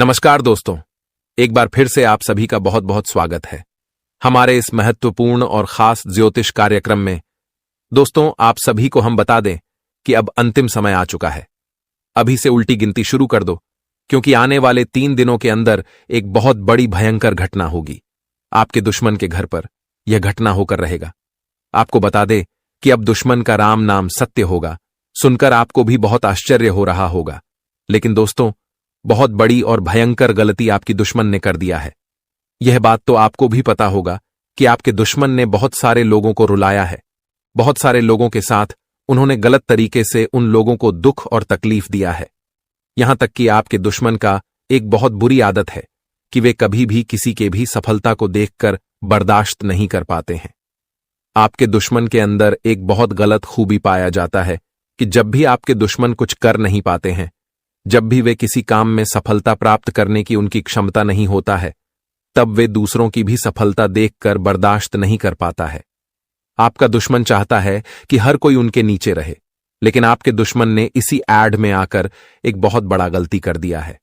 नमस्कार दोस्तों, एक बार फिर से आप सभी का बहुत बहुत स्वागत है हमारे इस महत्वपूर्ण और खास ज्योतिष कार्यक्रम में। दोस्तों, आप सभी को हम बता दें कि अब अंतिम समय आ चुका है। अभी से उल्टी गिनती शुरू कर दो, क्योंकि आने वाले 3 दिनों के अंदर एक बहुत बड़ी भयंकर घटना होगी। आपके दुश्मन के घर पर यह घटना होकर रहेगा। आपको बता दें कि अब दुश्मन का राम नाम सत्य होगा। सुनकर आपको भी बहुत आश्चर्य हो रहा होगा, लेकिन दोस्तों, बहुत बड़ी और भयंकर गलती आपकी दुश्मन ने कर दिया है। यह बात तो आपको भी पता होगा कि आपके दुश्मन ने बहुत सारे लोगों को रुलाया है। बहुत सारे लोगों के साथ उन्होंने गलत तरीके से उन लोगों को दुख और तकलीफ दिया है। यहां तक कि आपके दुश्मन का एक बहुत बुरी आदत है कि वे कभी भी किसी के भी सफलता को देखकर बर्दाश्त नहीं कर पाते हैं। आपके दुश्मन के अंदर एक बहुत गलत खूबी पाया जाता है कि जब भी आपके दुश्मन कुछ कर नहीं पाते हैं, जब भी वे किसी काम में सफलता प्राप्त करने की उनकी क्षमता नहीं होता है, तब वे दूसरों की भी सफलता देखकर बर्दाश्त नहीं कर पाता है। आपका दुश्मन चाहता है कि हर कोई उनके नीचे रहे, लेकिन आपके दुश्मन ने इसी एड में आकर एक बहुत बड़ा गलती कर दिया है,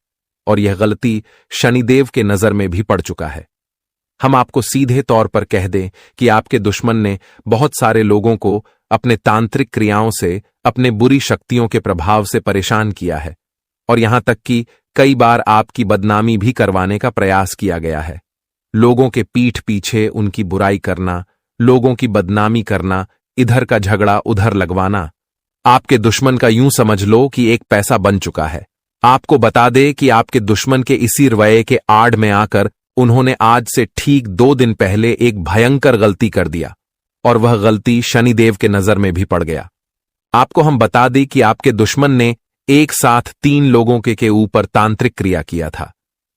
और यह गलती शनिदेव के नजर में भी पड़ चुका है। हम आपको सीधे तौर पर कह दें कि आपके दुश्मन ने बहुत सारे लोगों को अपने तांत्रिक क्रियाओं से, अपने बुरी शक्तियों के प्रभाव से परेशान किया है, और यहां तक कि कई बार आपकी बदनामी भी करवाने का प्रयास किया गया है। लोगों के पीठ पीछे उनकी बुराई करना, लोगों की बदनामी करना, इधर का झगड़ा उधर लगवाना। आपके दुश्मन का यूं समझ लो कि एक पैसा बन चुका है। आपको बता दे कि आपके दुश्मन के इसी रवैये के आड़ में आकर उन्होंने आज से ठीक 2 दिन पहले एक भयंकर गलती कर दिया, और वह गलती शनिदेव के नजर में भी पड़ गया। आपको हम बता दें कि आपके दुश्मन ने एक साथ 3 लोगों के ऊपर तांत्रिक क्रिया किया था,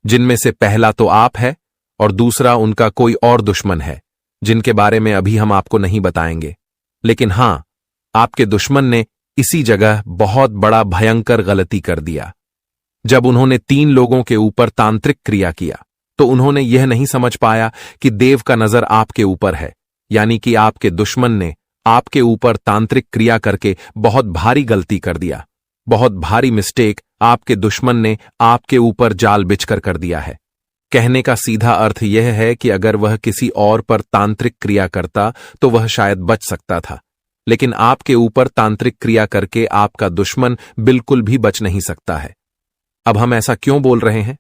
जिनमें से पहला तो आप है और दूसरा उनका कोई और दुश्मन है, जिनके बारे में अभी हम आपको नहीं बताएंगे। लेकिन हां, आपके दुश्मन ने इसी जगह बहुत बड़ा भयंकर गलती कर दिया। जब उन्होंने 3 लोगों के ऊपर तांत्रिक क्रिया किया, तो उन्होंने यह नहीं समझ पाया कि देव का नजर आपके ऊपर है, यानी कि आपके दुश्मन ने आपके ऊपर तांत्रिक क्रिया करके बहुत भारी गलती कर दिया। बहुत भारी मिस्टेक आपके दुश्मन ने आपके ऊपर जाल बिछकर कर दिया है। कहने का सीधा अर्थ यह है कि अगर वह किसी और पर तांत्रिक क्रिया करता तो वह शायद बच सकता था, लेकिन आपके ऊपर तांत्रिक क्रिया करके आपका दुश्मन बिल्कुल भी बच नहीं सकता है। अब हम ऐसा क्यों बोल रहे हैं,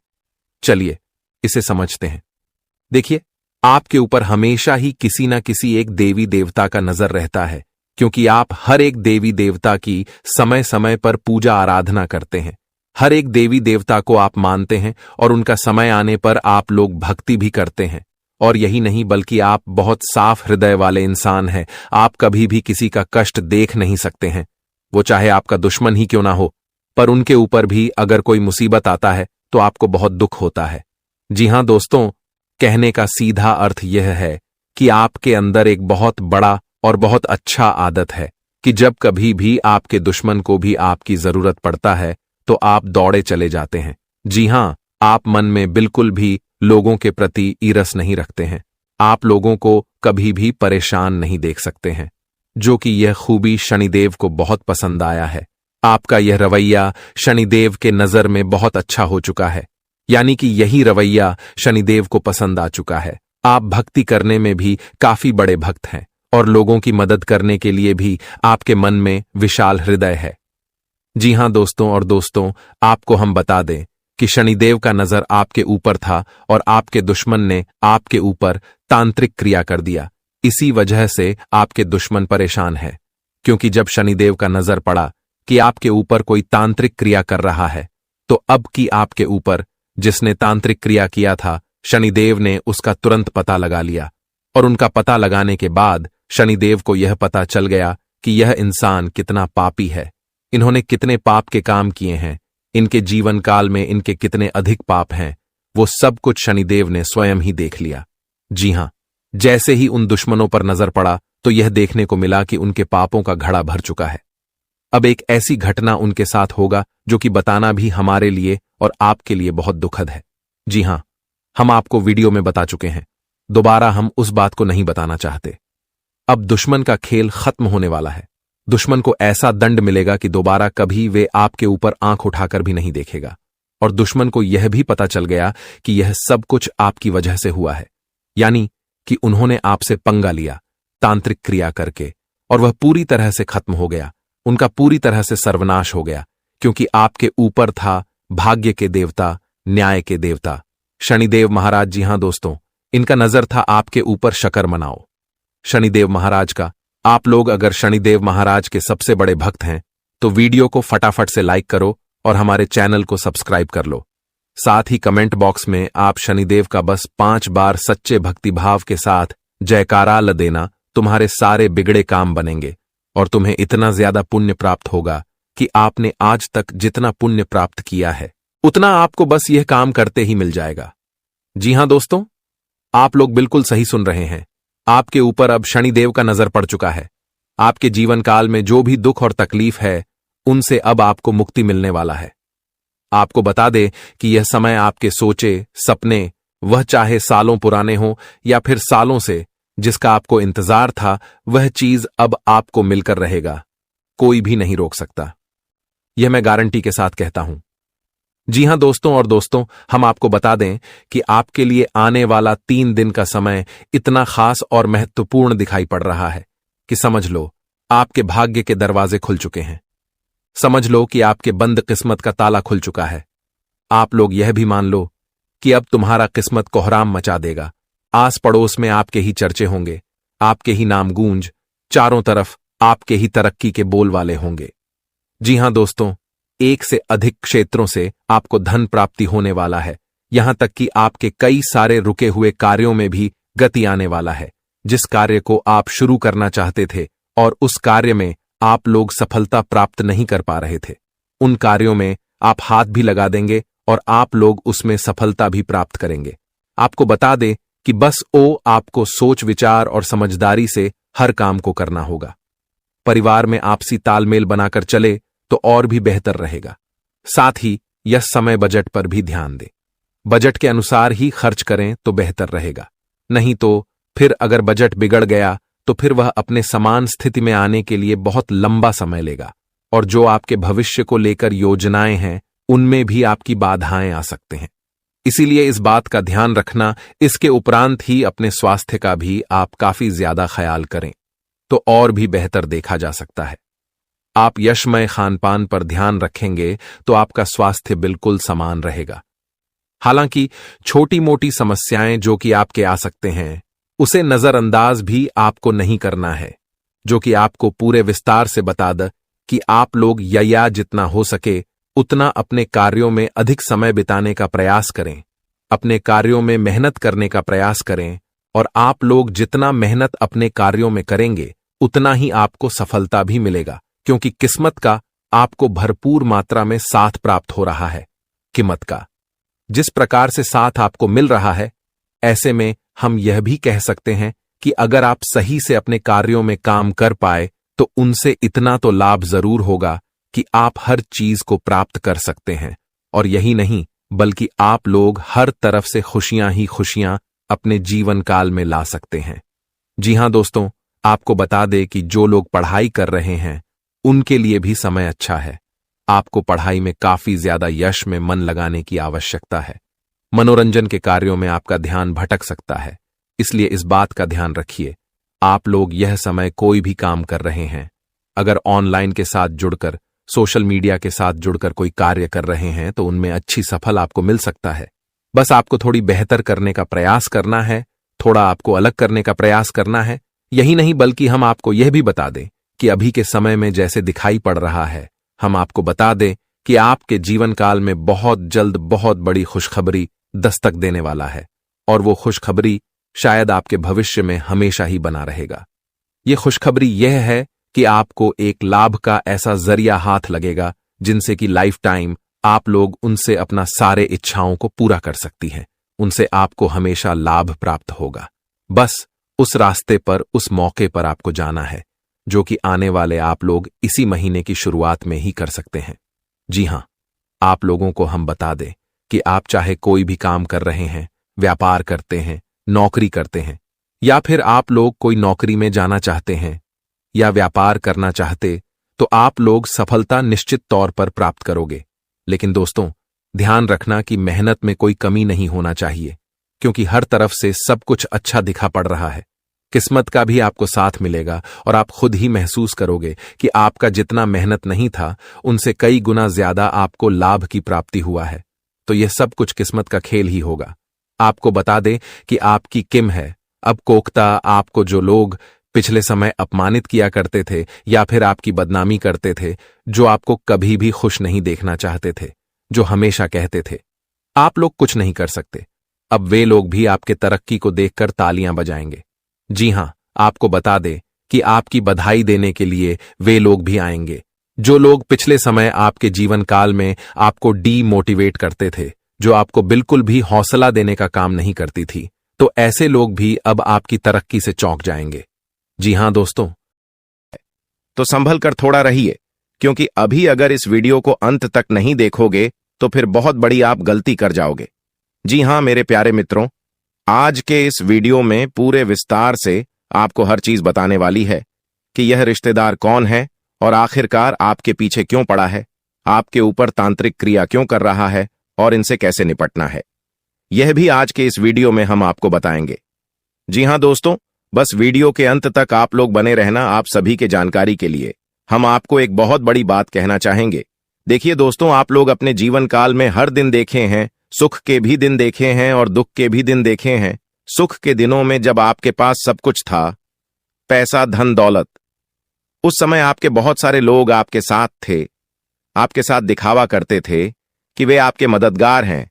चलिए इसे समझते हैं। देखिए, आपके ऊपर हमेशा ही किसी न किसी एक देवी देवता का नजर रहता है, क्योंकि आप हर एक देवी देवता की समय समय पर पूजा आराधना करते हैं। हर एक देवी देवता को आप मानते हैं और उनका समय आने पर आप लोग भक्ति भी करते हैं। और यही नहीं, बल्कि आप बहुत साफ हृदय वाले इंसान हैं। आप कभी भी किसी का कष्ट देख नहीं सकते हैं, वो चाहे आपका दुश्मन ही क्यों ना हो। पर उनके ऊपर भी अगर कोई मुसीबत आता है तो आपको बहुत दुख होता है। जी हां दोस्तों, कहने का सीधा अर्थ यह है कि आपके अंदर एक बहुत बड़ा और बहुत अच्छा आदत है कि जब कभी भी आपके दुश्मन को भी आपकी जरूरत पड़ता है तो आप दौड़े चले जाते हैं। जी हां, आप मन में बिल्कुल भी लोगों के प्रति ईर्ष्या नहीं रखते हैं। आप लोगों को कभी भी परेशान नहीं देख सकते हैं, जो कि यह खूबी शनिदेव को बहुत पसंद आया है। आपका यह रवैया शनिदेव के नजर में बहुत अच्छा हो चुका है, यानी कि यही रवैया शनिदेव को पसंद आ चुका है। आप भक्ति करने में भी काफी बड़े भक्त हैं, और लोगों की मदद करने के लिए भी आपके मन में विशाल हृदय है। जी हां दोस्तों, आपको हम बता दें कि शनिदेव का नजर आपके ऊपर था और आपके दुश्मन ने आपके ऊपर तांत्रिक क्रिया कर दिया। इसी वजह से आपके दुश्मन परेशान है, क्योंकि जब शनिदेव का नजर पड़ा कि आपके ऊपर कोई तांत्रिक क्रिया कर रहा है, तो अब की आपके ऊपर जिसने तांत्रिक क्रिया किया था, शनिदेव ने उसका तुरंत पता लगा लिया। और उनका पता लगाने के बाद शनिदेव को यह पता चल गया कि यह इंसान कितना पापी है, इन्होंने कितने पाप के काम किए हैं, इनके जीवन काल में इनके कितने अधिक पाप हैं, वो सब कुछ शनिदेव ने स्वयं ही देख लिया। जी हां, जैसे ही उन दुश्मनों पर नजर पड़ा तो यह देखने को मिला कि उनके पापों का घड़ा भर चुका है। अब एक ऐसी घटना उनके साथ होगा जो कि बताना भी हमारे लिए और आपके लिए बहुत दुखद है। जी हां, हम आपको वीडियो में बता चुके हैं, दोबारा हम उस बात को नहीं बताना चाहते। अब दुश्मन का खेल खत्म होने वाला है। दुश्मन को ऐसा दंड मिलेगा कि दोबारा कभी वे आपके ऊपर आंख उठाकर भी नहीं देखेगा। और दुश्मन को यह भी पता चल गया कि यह सब कुछ आपकी वजह से हुआ है, यानी कि उन्होंने आपसे पंगा लिया तांत्रिक क्रिया करके, और वह पूरी तरह से खत्म हो गया, उनका पूरी तरह से सर्वनाश हो गया, क्योंकि आपके ऊपर था भाग्य के देवता, न्याय के देवता शनिदेव महाराज। जी हां दोस्तों, इनका नजर था आपके ऊपर। शकर मनाओ शनिदेव महाराज का। आप लोग अगर शनिदेव महाराज के सबसे बड़े भक्त हैं तो वीडियो को फटाफट से लाइक करो और हमारे चैनल को सब्सक्राइब कर लो। साथ ही कमेंट बॉक्स में आप शनिदेव का बस 5 बार सच्चे भक्तिभाव के साथ जयकारा ल देना, तुम्हारे सारे बिगड़े काम बनेंगे और तुम्हें इतना ज्यादा पुण्य प्राप्त होगा कि आपने आज तक जितना पुण्य प्राप्त किया है उतना आपको बस यह काम करते ही मिल जाएगा। जी हां दोस्तों, आप लोग बिल्कुल सही सुन रहे हैं। आपके ऊपर अब शनिदेव का नजर पड़ चुका है। आपके जीवन काल में जो भी दुख और तकलीफ है उनसे अब आपको मुक्ति मिलने वाला है। आपको बता दे कि यह समय आपके सोचे सपने, वह चाहे सालों पुराने हो या फिर सालों से जिसका आपको इंतजार था, वह चीज अब आपको मिलकर रहेगा। कोई भी नहीं रोक सकता, यह मैं गारंटी के साथ कहता हूं। जी हां दोस्तों, और दोस्तों हम आपको बता दें कि आपके लिए आने वाला 3 दिन का समय इतना खास और महत्वपूर्ण दिखाई पड़ रहा है कि समझ लो आपके भाग्य के दरवाजे खुल चुके हैं। समझ लो कि आपके बंद किस्मत का ताला खुल चुका है। आप लोग यह भी मान लो कि अब तुम्हारा किस्मत कोहराम मचा देगा। आस पड़ोस में आपके ही चर्चे होंगे, आपके ही नाम गूंज, चारों तरफ आपके ही तरक्की के बोल वाले होंगे। जी हां दोस्तों, एक से अधिक क्षेत्रों से आपको धन प्राप्ति होने वाला है। यहां तक कि आपके कई सारे रुके हुए कार्यों में भी गति आने वाला है। जिस कार्य को आप शुरू करना चाहते थे और उस कार्य में आप लोग सफलता प्राप्त नहीं कर पा रहे थे, उन कार्यों में आप हाथ भी लगा देंगे और आप लोग उसमें सफलता भी प्राप्त करेंगे। आपको बता दे कि बस आपको सोच विचार और समझदारी से हर काम को करना होगा। परिवार में आपसी तालमेल बनाकर चले तो और भी बेहतर रहेगा। साथ ही यह समय बजट पर भी ध्यान दें। बजट के अनुसार ही खर्च करें तो बेहतर रहेगा, नहीं तो फिर अगर बजट बिगड़ गया तो फिर वह अपने समान स्थिति में आने के लिए बहुत लंबा समय लेगा, और जो आपके भविष्य को लेकर योजनाएं हैं उनमें भी आपकी बाधाएं आ सकते हैं। इसीलिए इस बात का ध्यान रखना। इसके उपरांत ही अपने स्वास्थ्य का भी आप काफी ज्यादा ख्याल करें तो और भी बेहतर देखा जा सकता है। आप यशमय खानपान पर ध्यान रखेंगे तो आपका स्वास्थ्य बिल्कुल समान रहेगा। हालांकि छोटी मोटी समस्याएं जो कि आपके आ सकते हैं उसे नजरअंदाज भी आपको नहीं करना है, जो कि आपको पूरे विस्तार से बता द कि आप लोग या जितना हो सके उतना अपने कार्यों में अधिक समय बिताने का प्रयास करें, अपने कार्यों में मेहनत करने का प्रयास करें, और आप लोग जितना मेहनत अपने कार्यों में करेंगे उतना ही आपको सफलता भी मिलेगा, क्योंकि किस्मत का आपको भरपूर मात्रा में साथ प्राप्त हो रहा है। किस्मत का जिस प्रकार से साथ आपको मिल रहा है, ऐसे में हम यह भी कह सकते हैं कि अगर आप सही से अपने कार्यों में काम कर पाए तो उनसे इतना तो लाभ जरूर होगा कि आप हर चीज को प्राप्त कर सकते हैं, और यही नहीं बल्कि आप लोग हर तरफ से खुशियां ही खुशियां अपने जीवन काल में ला सकते हैं। जी हां दोस्तों, आपको बता दे कि जो लोग पढ़ाई कर रहे हैं उनके लिए भी समय अच्छा है। आपको पढ़ाई में काफी ज्यादा यश में मन लगाने की आवश्यकता है। मनोरंजन के कार्यों में आपका ध्यान भटक सकता है, इसलिए इस बात का ध्यान रखिए। आप लोग यह समय कोई भी काम कर रहे हैं, अगर ऑनलाइन के साथ जुड़कर, सोशल मीडिया के साथ जुड़कर कोई कार्य कर रहे हैं तो उनमें अच्छी सफल आपको मिल सकता है। बस आपको थोड़ी बेहतर करने का प्रयास करना है, थोड़ा आपको अलग करने का प्रयास करना है। यही नहीं बल्कि हम आपको यह भी बता दें कि अभी के समय में जैसे दिखाई पड़ रहा है, हम आपको बता दें कि आपके जीवन काल में बहुत जल्द बहुत बड़ी खुशखबरी दस्तक देने वाला है, और वो खुशखबरी शायद आपके भविष्य में हमेशा ही बना रहेगा। ये खुशखबरी यह है कि आपको एक लाभ का ऐसा जरिया हाथ लगेगा जिनसे कि लाइफ टाइम आप लोग उनसे अपना सारे इच्छाओं को पूरा कर सकती हैं, उनसे आपको हमेशा लाभ प्राप्त होगा। बस उस रास्ते पर, उस मौके पर आपको जाना है, जो कि आने वाले आप लोग इसी महीने की शुरुआत में ही कर सकते हैं। जी हां, आप लोगों को हम बता दें कि आप चाहे कोई भी काम कर रहे हैं, व्यापार करते हैं, नौकरी करते हैं, या फिर आप लोग कोई नौकरी में जाना चाहते हैं या व्यापार करना चाहते, तो आप लोग सफलता निश्चित तौर पर प्राप्त करोगे। लेकिन दोस्तों, ध्यान रखना कि मेहनत में कोई कमी नहीं होना चाहिए, क्योंकि हर तरफ से सब कुछ अच्छा दिखा पड़ रहा है। किस्मत का भी आपको साथ मिलेगा और आप खुद ही महसूस करोगे कि आपका जितना मेहनत नहीं था उनसे कई गुना ज्यादा आपको लाभ की प्राप्ति हुआ है। तो यह सब कुछ किस्मत का खेल ही होगा। आपको बता दें कि आपकी किम है अब कोख्ता। आपको जो लोग पिछले समय अपमानित किया करते थे या फिर आपकी बदनामी करते थे, जो आपको कभी भी खुश नहीं देखना चाहते थे, जो हमेशा कहते थे आप लोग कुछ नहीं कर सकते, अब वे लोग भी आपके तरक्की को देखकर तालियां बजाएंगे। जी हां, आपको बता दें कि आपकी बधाई देने के लिए वे लोग भी आएंगे। जो लोग पिछले समय आपके जीवन काल में आपको डीमोटिवेट करते थे, जो आपको बिल्कुल भी हौसला देने का काम नहीं करती थी, तो ऐसे लोग भी अब आपकी तरक्की से चौंक जाएंगे। जी हां दोस्तों, तो संभल कर थोड़ा रहिए, क्योंकि अभी अगर इस वीडियो को अंत तक नहीं देखोगे तो फिर बहुत बड़ी आप गलती कर जाओगे। जी हां मेरे प्यारे मित्रों, आज के इस वीडियो में पूरे विस्तार से आपको हर चीज बताने वाली है कि यह रिश्तेदार कौन है और आखिरकार आपके पीछे क्यों पड़ा है, आपके ऊपर तांत्रिक क्रिया क्यों कर रहा है और इनसे कैसे निपटना है। यह भी आज के इस वीडियो में हम आपको बताएंगे। जी हां दोस्तों, बस वीडियो के अंत तक आप लोग बने रहना। आप सभी के जानकारी के लिए हम आपको एक बहुत बड़ी बात कहना चाहेंगे। देखिए दोस्तों, आप लोग अपने जीवन काल में हर दिन देखे हैं, सुख के भी दिन देखे हैं और दुख के भी दिन देखे हैं। सुख के दिनों में जब आपके पास सब कुछ था, पैसा, धन, दौलत, उस समय आपके बहुत सारे लोग आपके साथ थे, आपके साथ दिखावा करते थे कि वे आपके मददगार हैं,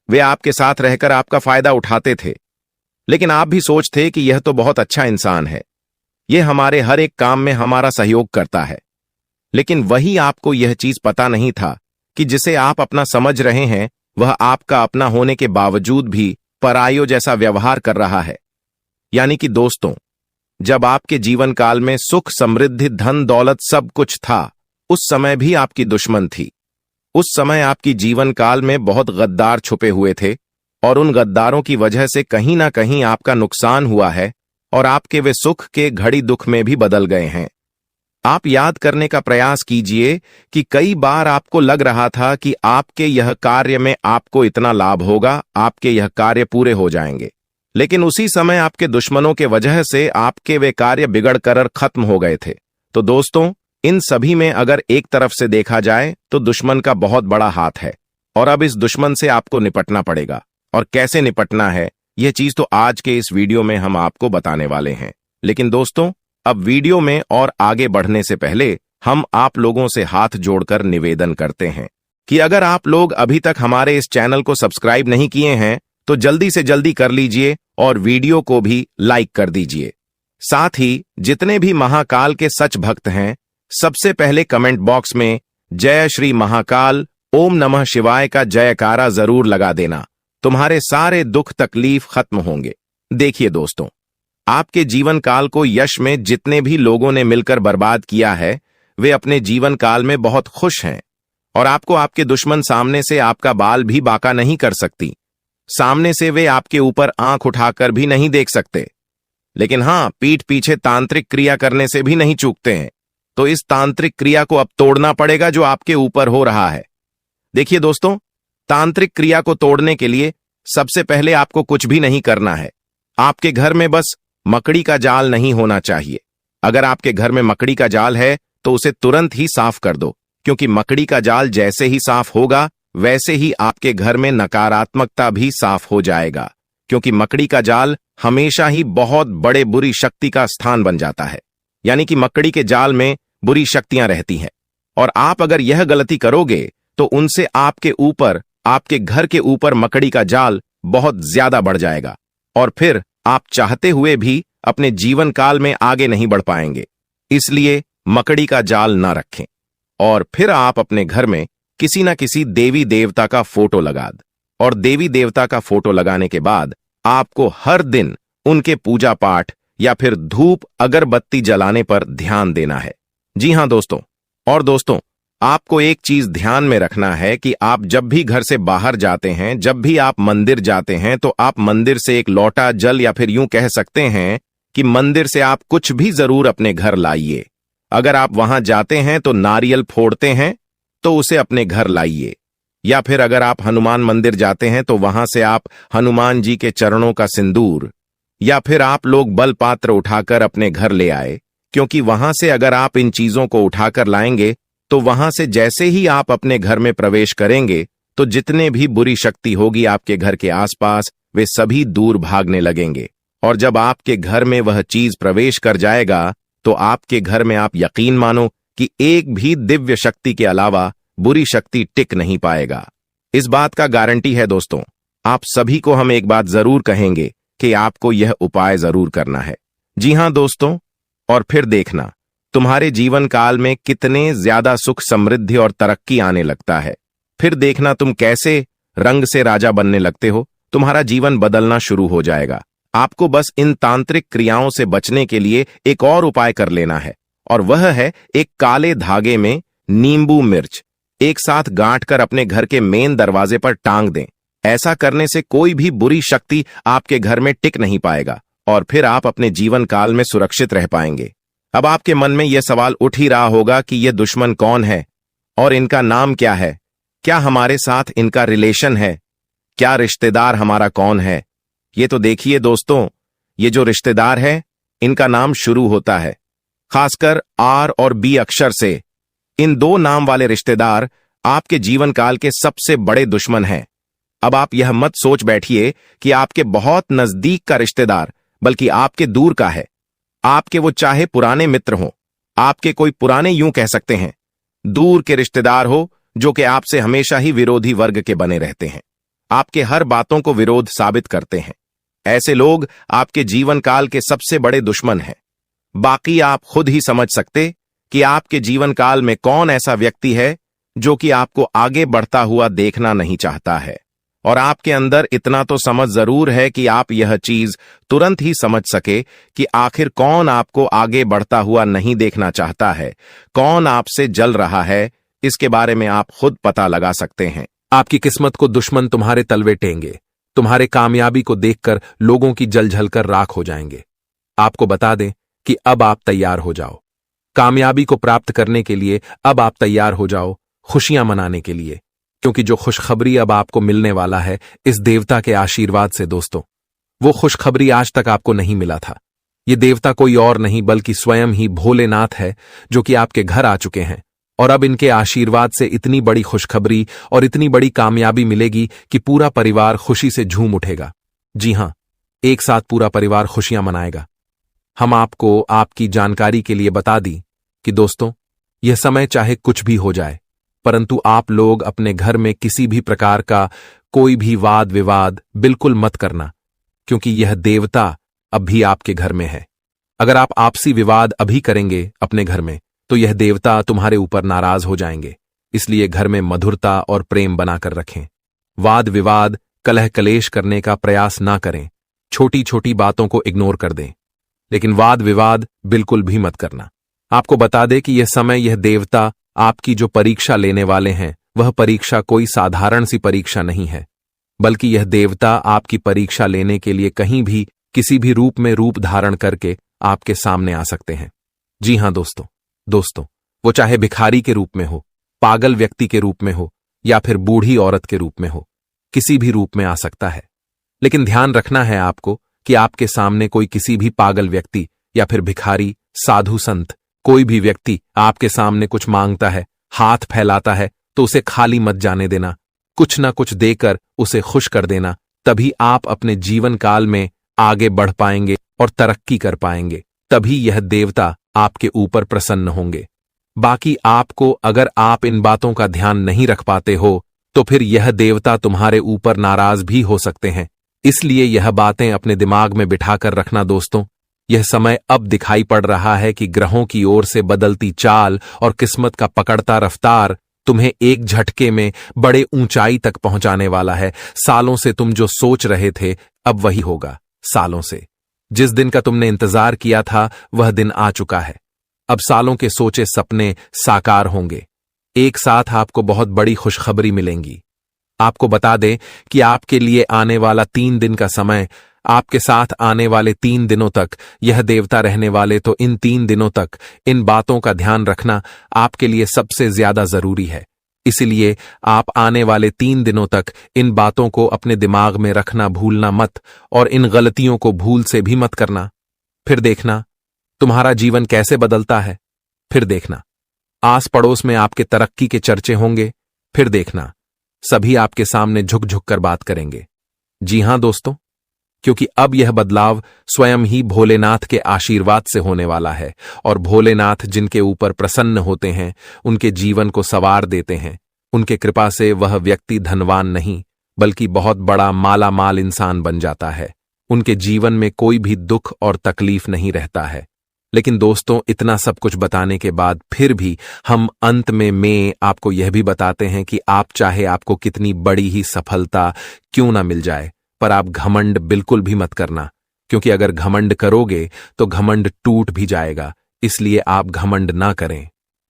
वे आपके साथ रहकर आपका फायदा उठाते थे। लेकिन आप भी सोचते कि यह तो बहुत अच्छा इंसान है, यह हमारे हर एक काम में हमारा सहयोग करता है। लेकिन वही आपको यह चीज पता नहीं था कि जिसे आप अपना समझ रहे हैं वह आपका अपना होने के बावजूद भी परायो जैसा व्यवहार कर रहा है। यानी कि दोस्तों, जब आपके जीवन काल में सुख, समृद्धि, धन, दौलत सब कुछ था, उस समय भी आपकी दुश्मन थी। उस समय आपकी जीवन काल में बहुत गद्दार छुपे हुए थे और उन गद्दारों की वजह से कहीं ना कहीं आपका नुकसान हुआ है और आपके वे सुख के घड़ी दुख में भी बदल गए हैं। आप याद करने का प्रयास कीजिए कि कई बार आपको लग रहा था कि आपके यह कार्य में आपको इतना लाभ होगा, आपके यह कार्य पूरे हो जाएंगे, लेकिन उसी समय आपके दुश्मनों के वजह से आपके वे कार्य बिगड़ कर खत्म हो गए थे। तो दोस्तों, इन सभी में अगर एक तरफ से देखा जाए तो दुश्मन का बहुत बड़ा हाथ है और अब इस दुश्मन से आपको निपटना पड़ेगा। और कैसे निपटना है यह चीज तो आज के इस वीडियो में हम आपको बताने वाले हैं। लेकिन दोस्तों, अब वीडियो में और आगे बढ़ने से पहले हम आप लोगों से हाथ जोड़कर निवेदन करते हैं कि अगर आप लोग अभी तक हमारे इस चैनल को सब्सक्राइब नहीं किए हैं तो जल्दी से जल्दी कर लीजिए और वीडियो को भी लाइक कर दीजिए। साथ ही जितने भी महाकाल के सच भक्त हैं, सबसे पहले कमेंट बॉक्स में जय श्री महाकाल, ओम नमः शिवाय का जयकारा जरूर लगा देना। तुम्हारे सारे दुख तकलीफ खत्म होंगे। देखिए दोस्तों, आपके जीवन काल को यश में जितने भी लोगों ने मिलकर बर्बाद किया है, वे अपने जीवन काल में बहुत खुश हैं और आपको आपके दुश्मन सामने से आपका बाल भी बाका नहीं कर सकती। सामने से वे आपके ऊपर आंख उठाकर भी नहीं देख सकते, लेकिन हां, पीठ पीछे तांत्रिक क्रिया करने से भी नहीं चूकते हैं। तो इस तांत्रिक क्रिया को अब तोड़ना पड़ेगा जो आपके ऊपर हो रहा है। देखिए दोस्तों, तांत्रिक क्रिया को तोड़ने के लिए सबसे पहले आपको कुछ भी नहीं करना है। आपके घर में बस मकड़ी का जाल नहीं होना चाहिए। अगर आपके घर में मकड़ी का जाल है तो उसे तुरंत ही साफ कर दो, क्योंकि मकड़ी का जाल जैसे ही साफ होगा वैसे ही आपके घर में नकारात्मकता भी साफ हो जाएगा, क्योंकि मकड़ी का जाल हमेशा ही बहुत बड़े बुरी शक्ति का स्थान बन जाता है। यानी कि मकड़ी के जाल में बुरी शक्तियां रहती हैं और आप अगर यह गलती करोगे तो उनसे आपके ऊपर, आपके घर के ऊपर मकड़ी का जाल बहुत ज्यादा बढ़ जाएगा और फिर आप चाहते हुए भी अपने जीवन काल में आगे नहीं बढ़ पाएंगे। इसलिए मकड़ी का जाल ना रखें और फिर आप अपने घर में किसी न किसी देवी देवता का फोटो लगा दें और देवी देवता का फोटो लगाने के बाद आपको हर दिन उनके पूजा पाठ या फिर धूप अगरबत्ती जलाने पर ध्यान देना है। जी हां दोस्तों, और दोस्तों, आपको एक चीज ध्यान में रखना है कि आप जब भी घर से बाहर जाते हैं, जब भी आप मंदिर जाते हैं, तो आप मंदिर से एक लोटा जल या फिर यूं कह सकते हैं कि मंदिर से आप कुछ भी जरूर अपने घर लाइए। अगर आप वहां जाते हैं तो नारियल फोड़ते हैं तो उसे अपने घर लाइए। या फिर अगर आप हनुमान मंदिर जाते हैं तो वहां से आप हनुमान जी के चरणों का सिंदूर, या फिर आप लोग बल पात्र उठाकर अपने घर ले आए, क्योंकि वहां से अगर आप इन चीजों को उठाकर लाएंगे तो वहां से जैसे ही आप अपने घर में प्रवेश करेंगे तो जितने भी बुरी शक्ति होगी आपके घर के आसपास वे सभी दूर भागने लगेंगे। और जब आपके घर में वह चीज प्रवेश कर जाएगा तो आपके घर में आप यकीन मानो कि एक भी दिव्य शक्ति के अलावा बुरी शक्ति टिक नहीं पाएगा। इस बात का गारंटी है दोस्तों। आप सभी को हम एक बात जरूर कहेंगे कि आपको यह उपाय जरूर करना है। जी हां दोस्तों, और फिर देखना तुम्हारे जीवन काल में कितने ज्यादा सुख, समृद्धि और तरक्की आने लगता है। फिर देखना तुम कैसे रंग से राजा बनने लगते हो, तुम्हारा जीवन बदलना शुरू हो जाएगा। आपको बस इन तांत्रिक क्रियाओं से बचने के लिए एक और उपाय कर लेना है, और वह है एक काले धागे में नींबू मिर्च एक साथ गांठकर अपने घर के मेन दरवाजे पर टांग दें। ऐसा करने से कोई भी बुरी शक्ति आपके घर में टिक नहीं पाएगा और फिर आप अपने जीवन काल में सुरक्षित रह पाएंगे। अब आपके मन में यह सवाल उठ ही रहा होगा कि यह दुश्मन कौन है और इनका नाम क्या है, क्या हमारे साथ इनका रिलेशन है, क्या रिश्तेदार हमारा कौन है। ये तो देखिए दोस्तों, ये जो रिश्तेदार है इनका नाम शुरू होता है खासकर आर और बी अक्षर से। इन दो नाम वाले रिश्तेदार आपके जीवन काल के सबसे बड़े दुश्मन हैं। अब आप यह मत सोच बैठिए कि आपके बहुत नजदीक का रिश्तेदार, बल्कि आपके दूर का है। आपके वो चाहे पुराने मित्र हों, आपके कोई पुराने यूं कह सकते हैं दूर के रिश्तेदार हो जो कि आपसे हमेशा ही विरोधी वर्ग के बने रहते हैं, आपके हर बातों को विरोध साबित करते हैं। ऐसे लोग आपके जीवन काल के सबसे बड़े दुश्मन हैं। बाकी आप खुद ही समझ सकते कि आपके जीवन काल में कौन ऐसा व्यक्ति है जो कि आपको आगे बढ़ता हुआ देखना नहीं चाहता है। और आपके अंदर इतना तो समझ जरूर है कि आप यह चीज तुरंत ही समझ सके कि आखिर कौन आपको आगे बढ़ता हुआ नहीं देखना चाहता है, कौन आपसे जल रहा है। इसके बारे में आप खुद पता लगा सकते हैं। आपकी किस्मत को दुश्मन तुम्हारे तलवे टेंगे, तुम्हारे कामयाबी को देखकर लोगों की जल जलकर राख हो जाएंगे। आपको बता दें कि अब आप तैयार हो जाओ कामयाबी को प्राप्त करने के लिए। अब आप तैयार हो जाओ खुशियां मनाने के लिए, क्योंकि जो खुशखबरी अब आपको मिलने वाला है इस देवता के आशीर्वाद से दोस्तों, वो खुशखबरी आज तक आपको नहीं मिला था। ये देवता कोई और नहीं बल्कि स्वयं ही भोलेनाथ है, जो कि आपके घर आ चुके हैं। और अब इनके आशीर्वाद से इतनी बड़ी खुशखबरी और इतनी बड़ी कामयाबी मिलेगी कि पूरा परिवार खुशी से झूम उठेगा। जी हां, एक साथ पूरा परिवार खुशियां मनाएगा। हम आपको आपकी जानकारी के लिए बता दी कि दोस्तों, यह समय चाहे कुछ भी हो जाए, परंतु आप लोग अपने घर में किसी भी प्रकार का कोई भी वाद विवाद बिल्कुल मत करना, क्योंकि यह देवता अब भी आपके घर में है। अगर आप आपसी विवाद अभी करेंगे अपने घर में तो यह देवता तुम्हारे ऊपर नाराज हो जाएंगे। इसलिए घर में मधुरता और प्रेम बनाकर रखें। वाद विवाद, कलह कलेश करने का प्रयास ना करें। छोटी छोटी बातों को इग्नोर कर दें, लेकिन वाद विवाद बिल्कुल भी मत करना। आपको बता दें कि यह समय, यह देवता आपकी जो परीक्षा लेने वाले हैं, वह परीक्षा कोई साधारण सी परीक्षा नहीं है, बल्कि यह देवता आपकी परीक्षा लेने के लिए कहीं भी किसी भी रूप में रूप धारण करके आपके सामने आ सकते हैं। जी हां दोस्तों, वो चाहे भिखारी के रूप में हो, पागल व्यक्ति के रूप में हो, या फिर बूढ़ी औरत के रूप में हो, किसी भी रूप में आ सकता है। लेकिन ध्यान रखना है आपको कि आपके सामने कोई किसी भी पागल व्यक्ति या फिर भिखारी, साधु संत, कोई भी व्यक्ति आपके सामने कुछ मांगता है, हाथ फैलाता है, तो उसे खाली मत जाने देना। कुछ ना कुछ देकर उसे खुश कर देना। तभी आप अपने जीवन काल में आगे बढ़ पाएंगे और तरक्की कर पाएंगे। तभी यह देवता आपके ऊपर प्रसन्न होंगे। बाकी आपको, अगर आप इन बातों का ध्यान नहीं रख पाते हो तो फिर यह देवता तुम्हारे ऊपर नाराज भी हो सकते हैं। इसलिए यह बातें अपने दिमाग में बिठाकर रखना दोस्तों। यह समय अब दिखाई पड़ रहा है कि ग्रहों की ओर से बदलती चाल और किस्मत का पकड़ता रफ्तार तुम्हें एक झटके में बड़े ऊंचाई तक पहुंचाने वाला है। सालों से तुम जो सोच रहे थे अब वही होगा। सालों से जिस दिन का तुमने इंतजार किया था वह दिन आ चुका है। अब सालों के सोचे सपने साकार होंगे। एक साथ आपको बहुत बड़ी खुशखबरी मिलेंगी। आपको बता दें कि आपके लिए आने वाला 3 दिन का समय, आपके साथ आने वाले 3 दिनों तक यह देवता रहने वाले, तो इन 3 दिनों तक इन बातों का ध्यान रखना आपके लिए सबसे ज्यादा जरूरी है। इसलिए आप आने वाले 3 दिनों तक इन बातों को अपने दिमाग में रखना भूलना मत और इन गलतियों को भूल से भी मत करना। फिर देखना तुम्हारा जीवन कैसे बदलता है। फिर देखना आस पड़ोस में आपके तरक्की के चर्चे होंगे। फिर देखना सभी आपके सामने झुक झुक कर बात करेंगे। जी हां दोस्तों, क्योंकि अब यह बदलाव स्वयं ही भोलेनाथ के आशीर्वाद से होने वाला है और भोलेनाथ जिनके ऊपर प्रसन्न होते हैं उनके जीवन को संवार देते हैं। उनके कृपा से वह व्यक्ति धनवान नहीं बल्कि बहुत बड़ा माला माल इंसान बन जाता है। उनके जीवन में कोई भी दुख और तकलीफ नहीं रहता है। लेकिन दोस्तों, इतना सब कुछ बताने के बाद फिर भी हम अंत में आपको यह भी बताते हैं कि आप चाहे आपको कितनी बड़ी ही सफलता क्यों ना मिल जाए, पर आप घमंड बिल्कुल भी मत करना, क्योंकि अगर घमंड करोगे तो घमंड टूट भी जाएगा। इसलिए आप घमंड ना करें।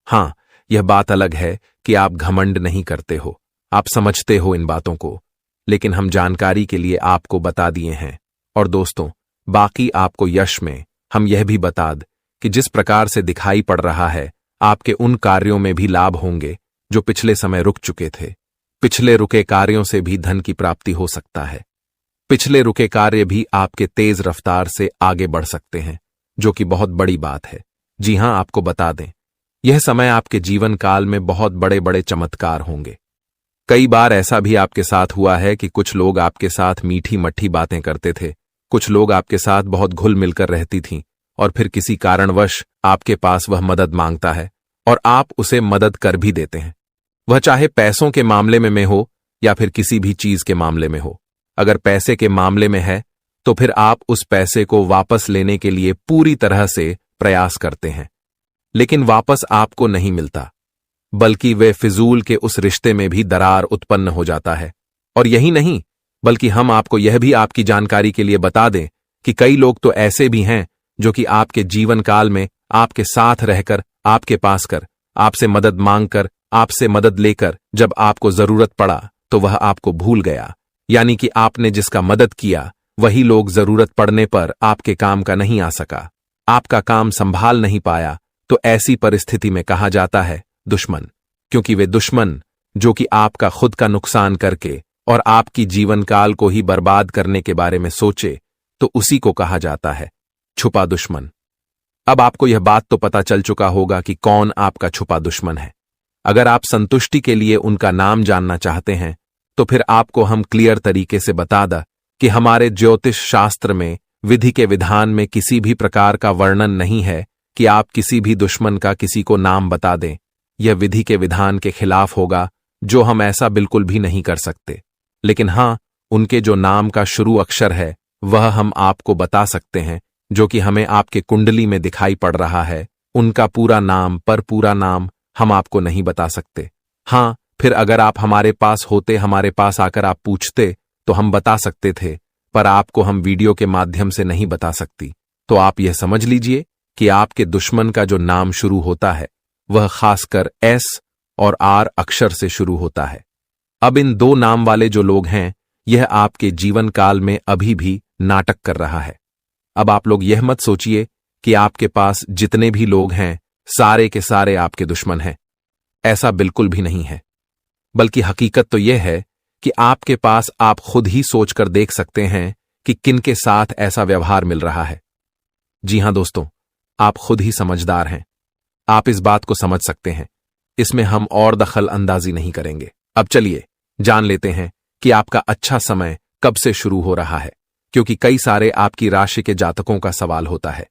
हां, यह बात अलग है कि आप घमंड नहीं करते हो, आप समझते हो इन बातों को, लेकिन हम जानकारी के लिए आपको बता दिए हैं। और दोस्तों, बाकी आपको यश में हम यह भी बता दें कि जिस प्रकार से दिखाई पड़ रहा है, आपके उन कार्यों में भी लाभ होंगे जो पिछले समय रुक चुके थे। पिछले रुके कार्यों से भी धन की प्राप्ति हो सकता है। पिछले रुके कार्य भी आपके तेज रफ्तार से आगे बढ़ सकते हैं, जो कि बहुत बड़ी बात है। जी हां, आपको बता दें, यह समय आपके जीवन काल में बहुत बड़े बड़े चमत्कार होंगे। कई बार ऐसा भी आपके साथ हुआ है कि कुछ लोग आपके साथ मीठी मट्ठी बातें करते थे, कुछ लोग आपके साथ बहुत घुल मिलकर रहती थीं, और फिर किसी कारणवश आपके पास वह मदद मांगता है और आप उसे मदद कर भी देते हैं। वह चाहे पैसों के मामले में हो या फिर किसी भी चीज के मामले में हो। अगर पैसे के मामले में है तो फिर आप उस पैसे को वापस लेने के लिए पूरी तरह से प्रयास करते हैं, लेकिन वापस आपको नहीं मिलता, बल्कि वे फिजूल के उस रिश्ते में भी दरार उत्पन्न हो जाता है। और यही नहीं, बल्कि हम आपको यह भी आपकी जानकारी के लिए बता दें कि कई लोग तो ऐसे भी हैं जो कि आपके जीवन काल में आपके साथ रहकर, आपके पास कर, आपसे मदद मांगकर, आपसे मदद लेकर जब आपको जरूरत पड़ा तो वह आपको भूल गया। यानी कि आपने जिसका मदद किया वही लोग जरूरत पड़ने पर आपके काम का नहीं आ सका, आपका काम संभाल नहीं पाया, तो ऐसी परिस्थिति में कहा जाता है दुश्मन। क्योंकि वे दुश्मन जो कि आपका खुद का नुकसान करके और आपकी जीवन काल को ही बर्बाद करने के बारे में सोचे, तो उसी को कहा जाता है छुपा दुश्मन। अब आपको यह बात तो पता चल चुका होगा कि कौन आपका छुपा दुश्मन है। अगर आप संतुष्टि के लिए उनका नाम जानना चाहते हैं तो फिर आपको हम क्लियर तरीके से बता दें कि हमारे ज्योतिष शास्त्र में विधि के विधान में किसी भी प्रकार का वर्णन नहीं है कि आप किसी भी दुश्मन का किसी को नाम बता दें। यह विधि के विधान के खिलाफ होगा, जो हम ऐसा बिल्कुल भी नहीं कर सकते। लेकिन हां, उनके जो नाम का शुरू अक्षर है वह हम आपको बता सकते हैं, जो कि हमें आपके कुंडली में दिखाई पड़ रहा है। उनका पूरा नाम पर पूरा नाम हम आपको नहीं बता सकते। हां, फिर अगर आप हमारे पास होते, हमारे पास आकर आप पूछते तो हम बता सकते थे, पर आपको हम वीडियो के माध्यम से नहीं बता सकती। तो आप यह समझ लीजिए कि आपके दुश्मन का जो नाम शुरू होता है वह खासकर एस और आर अक्षर से शुरू होता है। अब इन दो नाम वाले जो लोग हैं, यह आपके जीवन काल में अभी भी नाटक कर रहा है। अब आप लोग यह मत सोचिए कि आपके पास जितने भी लोग हैं सारे के सारे आपके दुश्मन हैं। ऐसा बिल्कुल भी नहीं है, बल्कि हकीकत तो यह है कि आपके पास आप खुद ही सोचकर देख सकते हैं कि किनके साथ ऐसा व्यवहार मिल रहा है। जी हां दोस्तों, आप खुद ही समझदार हैं, आप इस बात को समझ सकते हैं। इसमें हम और दखल अंदाजी नहीं करेंगे। अब चलिए जान लेते हैं कि आपका अच्छा समय कब से शुरू हो रहा है, क्योंकि कई सारे आपकी राशि के जातकों का सवाल होता है।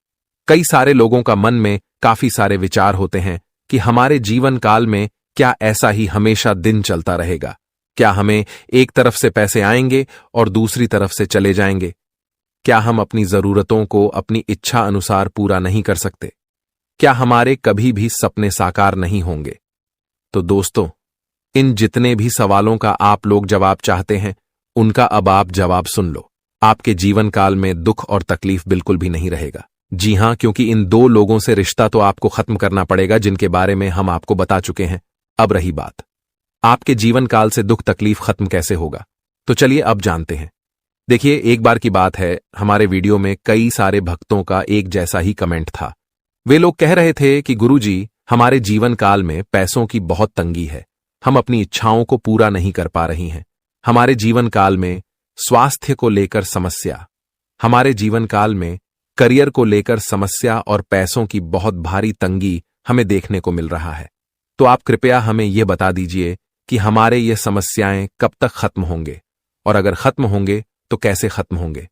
कई सारे लोगों का मन में काफी सारे विचार होते हैं कि हमारे जीवन काल में क्या ऐसा ही हमेशा दिन चलता रहेगा? क्या हमें एक तरफ से पैसे आएंगे और दूसरी तरफ से चले जाएंगे? क्या हम अपनी जरूरतों को अपनी इच्छा अनुसार पूरा नहीं कर सकते? क्या हमारे कभी भी सपने साकार नहीं होंगे? तो दोस्तों, इन जितने भी सवालों का आप लोग जवाब चाहते हैं, उनका अब आप जवाब सुन लो। आपके जीवन काल में दुख और तकलीफ बिल्कुल भी नहीं रहेगा। जी हां, क्योंकि इन दो लोगों से रिश्ता तो आपको खत्म करना पड़ेगा, जिनके बारे में हम आपको बता चुके हैं। अब रही बात, आपके जीवन काल से दुख तकलीफ खत्म कैसे होगा, तो चलिए अब जानते हैं। देखिए, एक बार की बात है, हमारे वीडियो में कई सारे भक्तों का एक जैसा ही कमेंट था। वे लोग कह रहे थे कि गुरुजी, हमारे जीवन काल में पैसों की बहुत तंगी है, हम अपनी इच्छाओं को पूरा नहीं कर पा रही हैं। हमारे जीवन काल में स्वास्थ्य को लेकर समस्या, हमारे जीवन काल में करियर को लेकर समस्या और पैसों की बहुत भारी तंगी हमें देखने को मिल रहा है। तो आप कृपया हमें यह बता दीजिए कि हमारे ये समस्याएं कब तक खत्म होंगे, और अगर खत्म होंगे तो कैसे खत्म होंगे।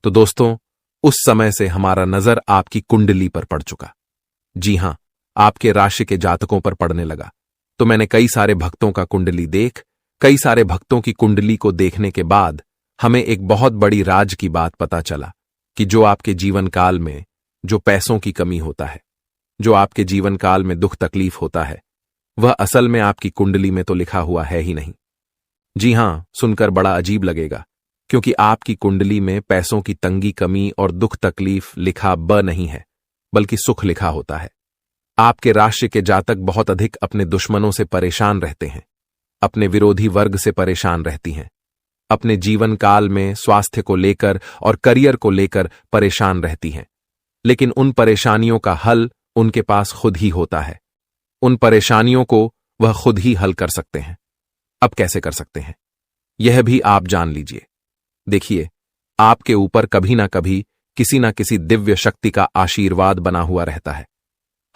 तो दोस्तों, उस समय से हमारा नजर आपकी कुंडली पर पड़ चुका। जी हां, आपके राशि के जातकों पर पड़ने लगा। तो मैंने कई सारे भक्तों का कुंडली कई सारे भक्तों की कुंडली को देखने के बाद हमें एक बहुत बड़ी राज की बात पता चला कि जो आपके जीवन काल में जो पैसों की कमी होता है, जो आपके जीवन काल में दुख तकलीफ होता है, वह असल में आपकी कुंडली में तो लिखा हुआ है ही नहीं। जी हां, सुनकर बड़ा अजीब लगेगा, क्योंकि आपकी कुंडली में पैसों की तंगी, कमी और दुख तकलीफ लिखा ब नहीं है, बल्कि सुख लिखा होता है। आपके राशि के जातक बहुत अधिक अपने दुश्मनों से परेशान रहते हैं, अपने विरोधी वर्ग से परेशान रहती हैं, अपने जीवन काल में स्वास्थ्य को लेकर और करियर को लेकर परेशान रहती हैं। लेकिन उन परेशानियों का हल उनके पास खुद ही होता है। उन परेशानियों को वह खुद ही हल कर सकते हैं। अब कैसे कर सकते हैं, यह भी आप जान लीजिए। देखिए, आपके ऊपर कभी ना कभी किसी ना किसी दिव्य शक्ति का आशीर्वाद बना हुआ रहता है।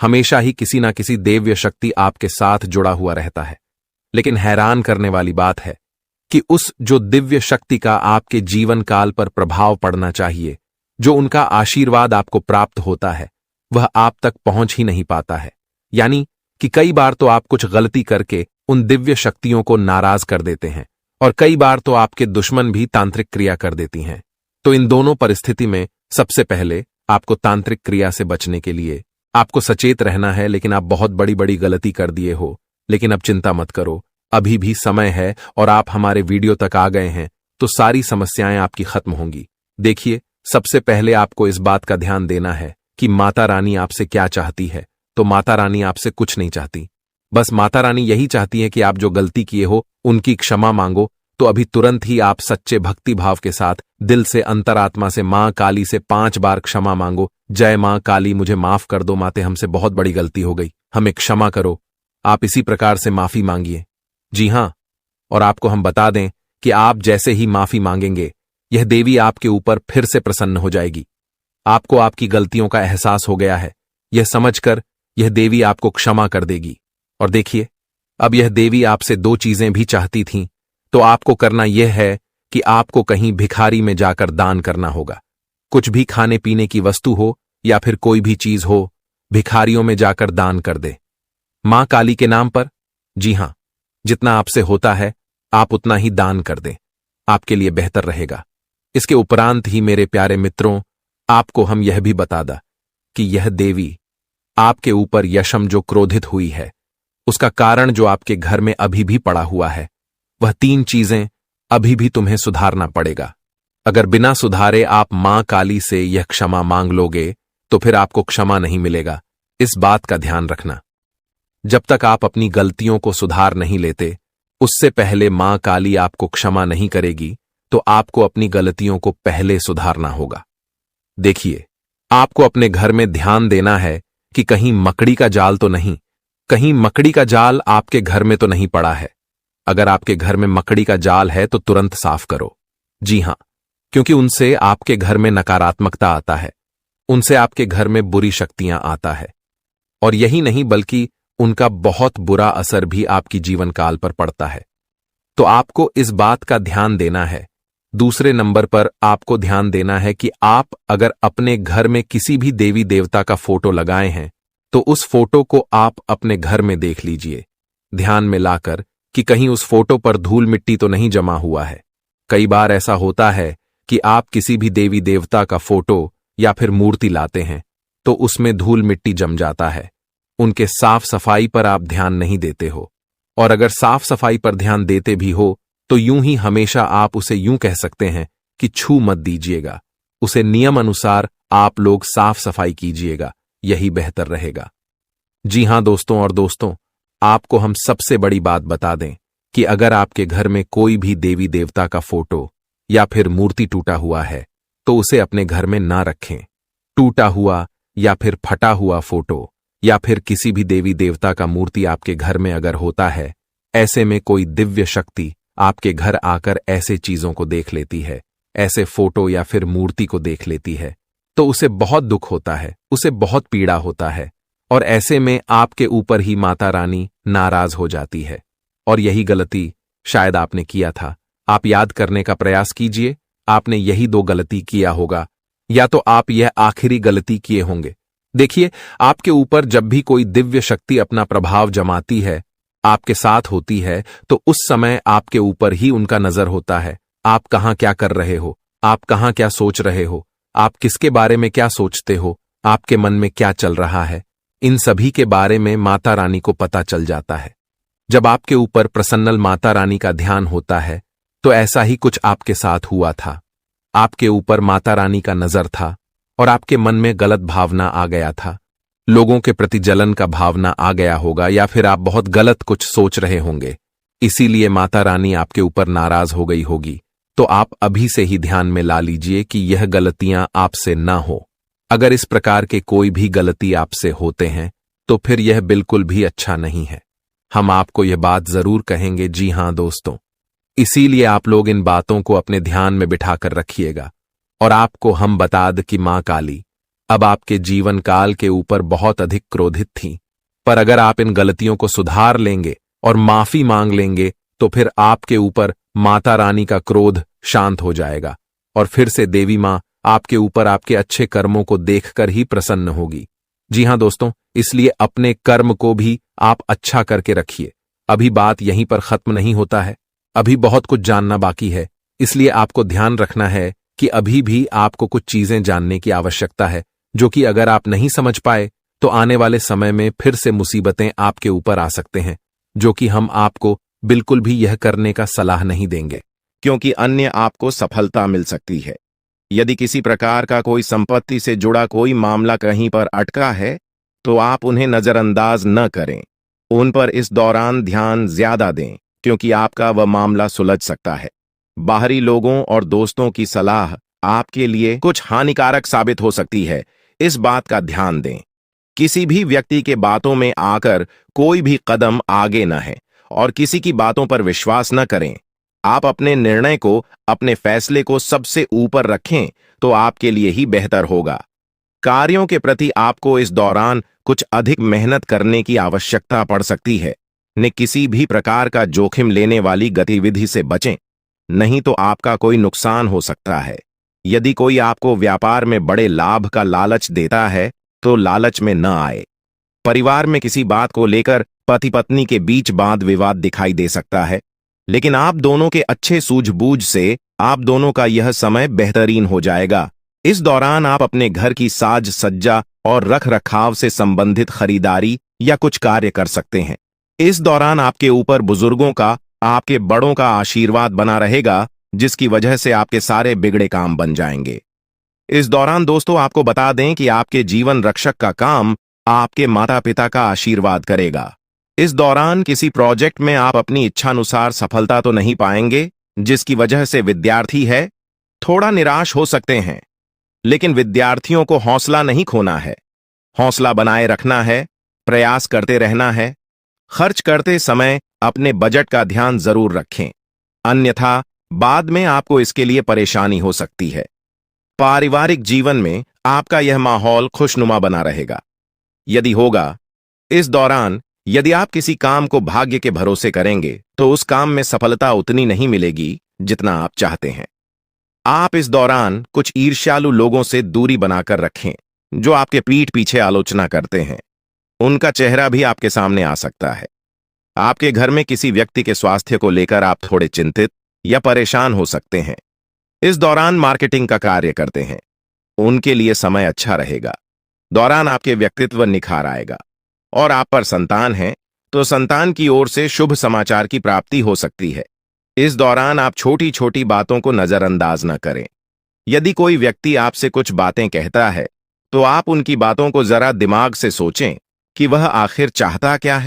हमेशा ही किसी ना किसी दिव्य शक्ति आपके साथ जुड़ा हुआ रहता है। लेकिन हैरान करने वाली बात है कि उस जो दिव्य शक्ति का आपके जीवन काल पर प्रभाव पड़ना चाहिए, जो उनका आशीर्वाद आपको प्राप्त होता है, वह आप तक पहुंच ही नहीं पाता है। यानी कि कई बार तो आप कुछ गलती करके उन दिव्य शक्तियों को नाराज कर देते हैं, और कई बार तो आपके दुश्मन भी तांत्रिक क्रिया कर देती हैं। तो इन दोनों परिस्थिति में सबसे पहले आपको तांत्रिक क्रिया से बचने के लिए आपको सचेत रहना है। लेकिन आप बहुत बड़ी बड़ी गलती कर दिए हो, लेकिन अब चिंता मत करो, अभी भी समय है और आप हमारे वीडियो तक आ गए हैं तो सारी समस्याएं आपकी खत्म होंगी। देखिए, सबसे पहले आपको इस बात का ध्यान देना है कि माता रानी आपसे क्या चाहती है। तो माता रानी आपसे कुछ नहीं चाहती, बस माता रानी यही चाहती है कि आप जो गलती किए हो उनकी क्षमा मांगो। तो अभी तुरंत ही आप सच्चे भक्ति भाव के साथ दिल से, अंतरात्मा से मां काली से 5 बार क्षमा मांगो। जय मां काली, मुझे माफ कर दो माते, हमसे बहुत बड़ी गलती हो गई, हमें क्षमा करो। आप इसी प्रकार से माफी मांगिए। जी हां, और आपको हम बता दें कि आप जैसे ही माफी मांगेंगे, यह देवी आपके ऊपर फिर से प्रसन्न हो जाएगी। आपको आपकी गलतियों का एहसास हो गया है, यह समझकर यह देवी आपको क्षमा कर देगी। और देखिए, अब यह देवी आपसे 2 चीजें भी चाहती थीं। तो आपको करना यह है कि आपको कहीं भिखारी में जाकर दान करना होगा। कुछ भी खाने पीने की वस्तु हो या फिर कोई भी चीज हो, भिखारियों में जाकर दान कर दे मां काली के नाम पर। जी हां, जितना आपसे होता है आप उतना ही दान कर दें, आपके लिए बेहतर रहेगा। इसके उपरांत ही मेरे प्यारे मित्रों, आपको हम यह भी बता दें कि यह देवी आपके ऊपर यशम जो क्रोधित हुई है, उसका कारण जो आपके घर में अभी भी पड़ा हुआ है, वह 3 चीजें अभी भी तुम्हें सुधारना पड़ेगा। अगर बिना सुधारे आप मां काली से यह क्षमा मांग लोगे तो फिर आपको क्षमा नहीं मिलेगा। इस बात का ध्यान रखना। जब तक आप अपनी गलतियों को सुधार नहीं लेते, उससे पहले मां काली आपको क्षमा नहीं करेगी। तो आपको अपनी गलतियों को पहले सुधारना होगा। देखिए, आपको अपने घर में ध्यान देना है कि कहीं मकड़ी का जाल तो नहीं, कहीं मकड़ी का जाल आपके घर में तो नहीं पड़ा है। अगर आपके घर में मकड़ी का जाल है तो तुरंत साफ करो। जी हां, क्योंकि उनसे आपके घर में नकारात्मकता आता है, उनसे आपके घर में बुरी शक्तियां आता है, और यही नहीं बल्कि उनका बहुत बुरा असर भी आपकी जीवन काल पर पड़ता है। तो आपको इस बात का ध्यान देना है। दूसरे नंबर पर आपको ध्यान देना है कि आप अगर अपने घर में किसी भी देवी देवता का फोटो लगाए हैं तो उस फोटो को आप अपने घर में देख लीजिए, ध्यान में लाकर कि कहीं उस फोटो पर धूल मिट्टी तो नहीं जमा हुआ है। कई बार ऐसा होता है कि आप किसी भी देवी देवता का फोटो या फिर मूर्ति लाते हैं तो उसमें धूल मिट्टी जम जाता है। उनके साफ सफाई पर आप ध्यान नहीं देते हो, और अगर साफ सफाई पर ध्यान देते भी हो तो यूं ही हमेशा आप उसे यूं कह सकते हैं कि छू मत दीजिएगा, उसे नियम अनुसार आप लोग साफ सफाई कीजिएगा, यही बेहतर रहेगा। जी हां दोस्तों, और दोस्तों, आपको हम सबसे बड़ी बात बता दें कि अगर आपके घर में कोई भी देवी देवता का फोटो या फिर मूर्ति टूटा हुआ है तो उसे अपने घर में ना रखें। टूटा हुआ या फिर फटा हुआ फोटो या फिर किसी भी देवी देवता का मूर्ति आपके घर में अगर होता है ऐसे में कोई दिव्य शक्ति आपके घर आकर ऐसे चीजों को देख लेती है, ऐसे फोटो या फिर मूर्ति को देख लेती है, तो उसे बहुत दुख होता है, उसे बहुत पीड़ा होता है, और ऐसे में आपके ऊपर ही माता रानी नाराज हो जाती है। और यही गलती शायद आपने किया था। आप याद करने का प्रयास कीजिए, आपने यही दो गलती किया होगा, या तो आप यह आखिरी गलती किए होंगे। देखिए, आपके ऊपर जब भी कोई दिव्य शक्ति अपना प्रभाव जमाती है, आपके साथ होती है, तो उस समय आपके ऊपर ही उनका नजर होता है। आप कहां क्या कर रहे हो, आप कहां क्या सोच रहे हो, आप किसके बारे में क्या सोचते हो, आपके मन में क्या चल रहा है, इन सभी के बारे में माता रानी को पता चल जाता है। जब आपके ऊपर प्रसन्नल माता रानी का ध्यान होता है, तो ऐसा ही कुछ आपके साथ हुआ था। आपके ऊपर माता रानी का नजर था और आपके मन में गलत भावना आ गया था। लोगों के प्रति जलन का भावना आ गया होगा, या फिर आप बहुत गलत कुछ सोच रहे होंगे, इसीलिए माता रानी आपके ऊपर नाराज हो गई होगी। तो आप अभी से ही ध्यान में ला लीजिए कि यह गलतियां आपसे ना हो। अगर इस प्रकार के कोई भी गलती आपसे होते हैं, तो फिर यह बिल्कुल भी अच्छा नहीं है। हम आपको यह बात जरूर कहेंगे, जी हां दोस्तों। इसीलिए आप लोग इन बातों को अपने ध्यान में बिठाकर रखिएगा। और आपको हम बता दें कि मां काली अब आपके जीवन काल के ऊपर बहुत अधिक क्रोधित थी, पर अगर आप इन गलतियों को सुधार लेंगे और माफी मांग लेंगे, तो फिर आपके ऊपर माता रानी का क्रोध शांत हो जाएगा और फिर से देवी मां आपके ऊपर आपके अच्छे कर्मों को देखकर ही प्रसन्न होगी। जी हां दोस्तों, इसलिए अपने कर्म को भी आप अच्छा करके रखिए। अभी बात यहीं पर खत्म नहीं होता है, अभी बहुत कुछ जानना बाकी है। इसलिए आपको ध्यान रखना है कि अभी भी आपको कुछ चीजें जानने की आवश्यकता है, जो कि अगर आप नहीं समझ पाए तो आने वाले समय में फिर से मुसीबतें आपके ऊपर आ सकते हैं, जो कि हम आपको बिल्कुल भी यह करने का सलाह नहीं देंगे, क्योंकि अन्य आपको सफलता मिल सकती है। यदि किसी प्रकार का कोई संपत्ति से जुड़ा कोई मामला कहीं पर अटका है, तो आप उन्हें नजरअंदाज न करें। उन पर इस दौरान ध्यान ज्यादा दें, क्योंकि आपका वह मामला सुलझ सकता है। बाहरी लोगों और दोस्तों की सलाह आपके लिए कुछ हानिकारक साबित हो सकती है, इस बात का ध्यान दें। किसी भी व्यक्ति के बातों में आकर कोई भी कदम आगे न है और किसी की बातों पर विश्वास न करें। आप अपने निर्णय को, अपने फैसले को सबसे ऊपर रखें, तो आपके लिए ही बेहतर होगा। कार्यों के प्रति आपको इस दौरान कुछ अधिक मेहनत करने की आवश्यकता पड़ सकती है। ने किसी भी प्रकार का जोखिम लेने वाली गतिविधि से बचें, नहीं तो आपका कोई नुकसान हो सकता है। यदि कोई आपको व्यापार में बड़े लाभ का लालच देता है, तो लालच में न आए। परिवार में किसी बात को लेकर पति पत्नी के बीच वाद विवाद दिखाई दे सकता है, लेकिन आप दोनों के अच्छे सूझबूझ से आप दोनों का यह समय बेहतरीन हो जाएगा। इस दौरान आप अपने घर की साज सज्जा और रख रखाव से संबंधित खरीदारी या कुछ कार्य कर सकते हैं। इस दौरान आपके ऊपर बुजुर्गों का, आपके बड़ों का आशीर्वाद बना रहेगा, जिसकी वजह से आपके सारे बिगड़े काम बन जाएंगे। इस दौरान दोस्तों आपको बता दें कि आपके जीवन रक्षक का काम आपके माता पिता का आशीर्वाद करेगा। इस दौरान किसी प्रोजेक्ट में आप अपनी इच्छानुसार सफलता तो नहीं पाएंगे, जिसकी वजह से विद्यार्थी है थोड़ा निराश हो सकते हैं। लेकिन विद्यार्थियों को हौसला नहीं खोना है, हौसला बनाए रखना है, प्रयास करते रहना है। खर्च करते समय अपने बजट का ध्यान जरूर रखें, अन्यथा बाद में आपको इसके लिए परेशानी हो सकती है। पारिवारिक जीवन में आपका यह माहौल खुशनुमा बना रहेगा। यदि होगा, इस दौरान यदि आप किसी काम को भाग्य के भरोसे करेंगे, तो उस काम में सफलता उतनी नहीं मिलेगी जितना आप चाहते हैं। आप इस दौरान कुछ ईर्ष्यालु लोगों से दूरी बनाकर रखें, जो आपके पीठ पीछे आलोचना करते हैं। उनका चेहरा भी आपके सामने आ सकता है। आपके घर में किसी व्यक्ति के स्वास्थ्य को लेकर आप थोड़े चिंतित या परेशान हो सकते हैं। इस दौरान मार्केटिंग का कार्य करते हैं, उनके लिए समय अच्छा रहेगा। दौरान आपके व्यक्तित्व निखार आएगा। और आप पर संतान है, तो संतान की ओर से शुभ समाचार की प्राप्ति हो सकती है। इस दौरान आप छोटी छोटी बातों को नजरअंदाज न करें। यदि कोई व्यक्ति आपसे कुछ बातें कहता है, तो आप उनकी बातों को जरा दिमाग से सोचें कि वह आखिर चाहता क्या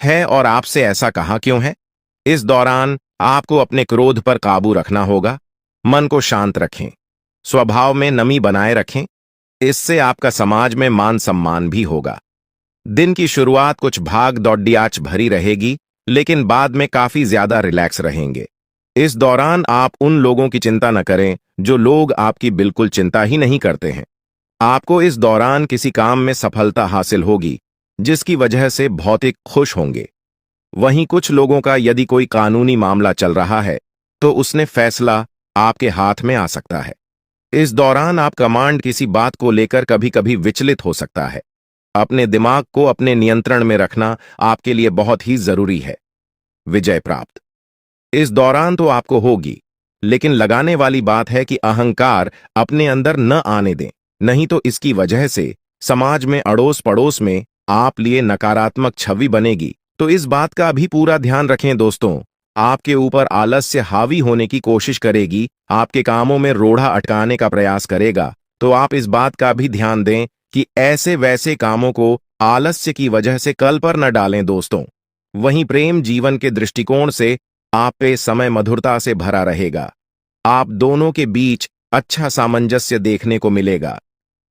है और आपसे ऐसा कहा क्यों है। इस दौरान आपको अपने क्रोध पर काबू रखना होगा। मन को शांत रखें, स्वभाव में नमी बनाए रखें, इससे आपका समाज में मान सम्मान भी होगा। दिन की शुरुआत कुछ भाग दौड़ियाच भरी रहेगी, लेकिन बाद में काफी ज्यादा रिलैक्स रहेंगे। इस दौरान आप उन लोगों की चिंता न करें जो लोग आपकी बिल्कुल चिंता ही नहीं करते हैं। आपको इस दौरान किसी काम में सफलता हासिल होगी, जिसकी वजह से भौतिक खुश होंगे। वहीं कुछ लोगों का यदि कोई कानूनी मामला चल रहा है तो उसने फैसला आपके हाथ में आ सकता है। इस दौरान आप कमांड किसी बात को लेकर कभी कभी विचलित हो सकता है। अपने दिमाग को अपने नियंत्रण में रखना आपके लिए बहुत ही जरूरी है। विजय प्राप्त इस दौरान तो आपको होगी, लेकिन लगाने वाली बात है कि अहंकार अपने अंदर न आने दें, नहीं तो इसकी वजह से समाज में अड़ोस पड़ोस में आप लिए नकारात्मक छवि बनेगी। तो इस बात का भी पूरा ध्यान रखें दोस्तों। आपके ऊपर आलस्य हावी होने की कोशिश करेगी, आपके कामों में रोड़ा अटकाने का प्रयास करेगा, तो आप इस बात का भी ध्यान दें कि ऐसे वैसे कामों को आलस्य की वजह से कल पर न डालें दोस्तों। वहीं प्रेम जीवन के दृष्टिकोण से आप पे समय मधुरता से भरा रहेगा। आप दोनों के बीच अच्छा सामंजस्य देखने को मिलेगा।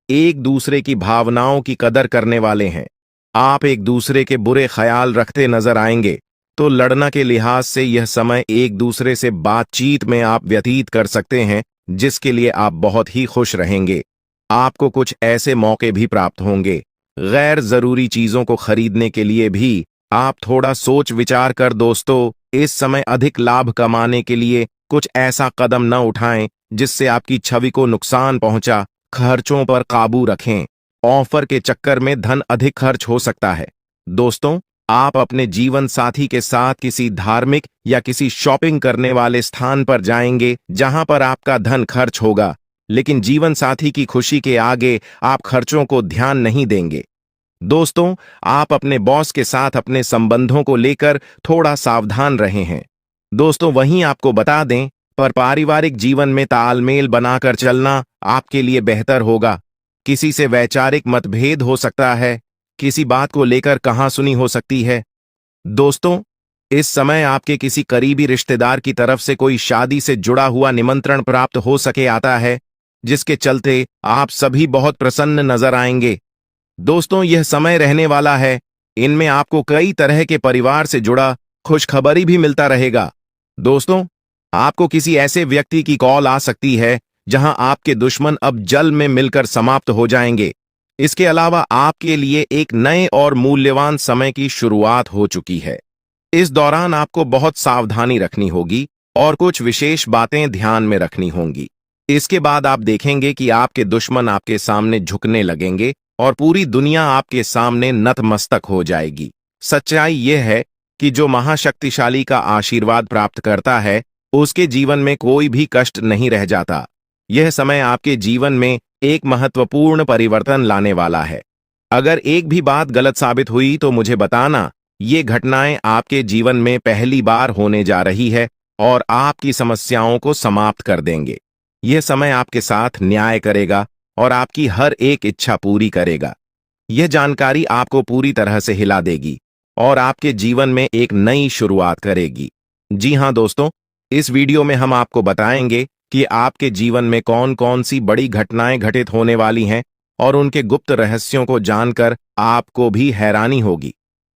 एक दूसरे की भावनाओं की कदर करने वाले हैं। आप एक दूसरे के बुरे ख्याल रखते नजर आएंगे, तो लड़ना के लिहाज से यह समय एक दूसरे से बातचीत में आप व्यतीत कर सकते हैं, जिसके लिए आप बहुत ही खुश रहेंगे। आपको कुछ ऐसे मौके भी प्राप्त होंगे। गैर जरूरी चीजों को खरीदने के लिए भी आप थोड़ा सोच विचार कर दोस्तों इस समय अधिक लाभ कमाने के लिए कुछ ऐसा कदम न उठाएं जिससे आपकी छवि को नुकसान पहुंचा। खर्चों पर काबू रखें। ऑफर के चक्कर में धन अधिक खर्च हो सकता है। दोस्तों, आप अपने जीवन साथी के साथ किसी धार्मिक या किसी शॉपिंग करने वाले स्थान पर जाएंगे जहां पर आपका धन खर्च होगा, लेकिन जीवन साथी की खुशी के आगे आप खर्चों को ध्यान नहीं देंगे। दोस्तों, आप अपने बॉस के साथ अपने संबंधों को लेकर थोड़ा सावधान रहे हैं। दोस्तों, वहीं आपको बता दें, पर पारिवारिक जीवन में तालमेल बनाकर चलना आपके लिए बेहतर होगा। किसी से वैचारिक मतभेद हो सकता है, किसी बात को लेकर कहासुनी हो सकती है। दोस्तों, इस समय आपके किसी करीबी रिश्तेदार की तरफ से कोई शादी से जुड़ा हुआ निमंत्रण प्राप्त हो सके आता है, जिसके चलते आप सभी बहुत प्रसन्न नजर आएंगे। दोस्तों, यह समय रहने वाला है। इनमें आपको कई तरह के परिवार से जुड़ा खुशखबरी भी मिलता रहेगा। दोस्तों, आपको किसी ऐसे व्यक्ति की कॉल आ सकती है जहां आपके दुश्मन अब जल में मिलकर समाप्त हो जाएंगे। इसके अलावा आपके लिए एक नए और मूल्यवान समय की शुरुआत हो चुकी है। इस दौरान आपको बहुत सावधानी रखनी होगी और कुछ विशेष बातें ध्यान में रखनी होंगी। इसके बाद आप देखेंगे कि आपके दुश्मन आपके सामने झुकने लगेंगे और पूरी दुनिया आपके सामने नतमस्तक हो जाएगी। सच्चाई यह है कि जो महाशक्तिशाली का आशीर्वाद प्राप्त करता है, उसके जीवन में कोई भी कष्ट नहीं रह जाता। यह समय आपके जीवन में एक महत्वपूर्ण परिवर्तन लाने वाला है। अगर एक भी बात गलत साबित हुई तो मुझे बताना। ये घटनाएं आपके जीवन में पहली बार होने जा रही है और आपकी समस्याओं को समाप्त कर देंगे। यह समय आपके साथ न्याय करेगा और आपकी हर एक इच्छा पूरी करेगा। यह जानकारी आपको पूरी तरह से हिला देगी और आपके जीवन में एक नई शुरुआत करेगी। जी हां दोस्तों, इस वीडियो में हम आपको बताएंगे कि आपके जीवन में कौन कौन सी बड़ी घटनाएं घटित होने वाली हैं और उनके गुप्त रहस्यों को जानकर आपको भी हैरानी होगी।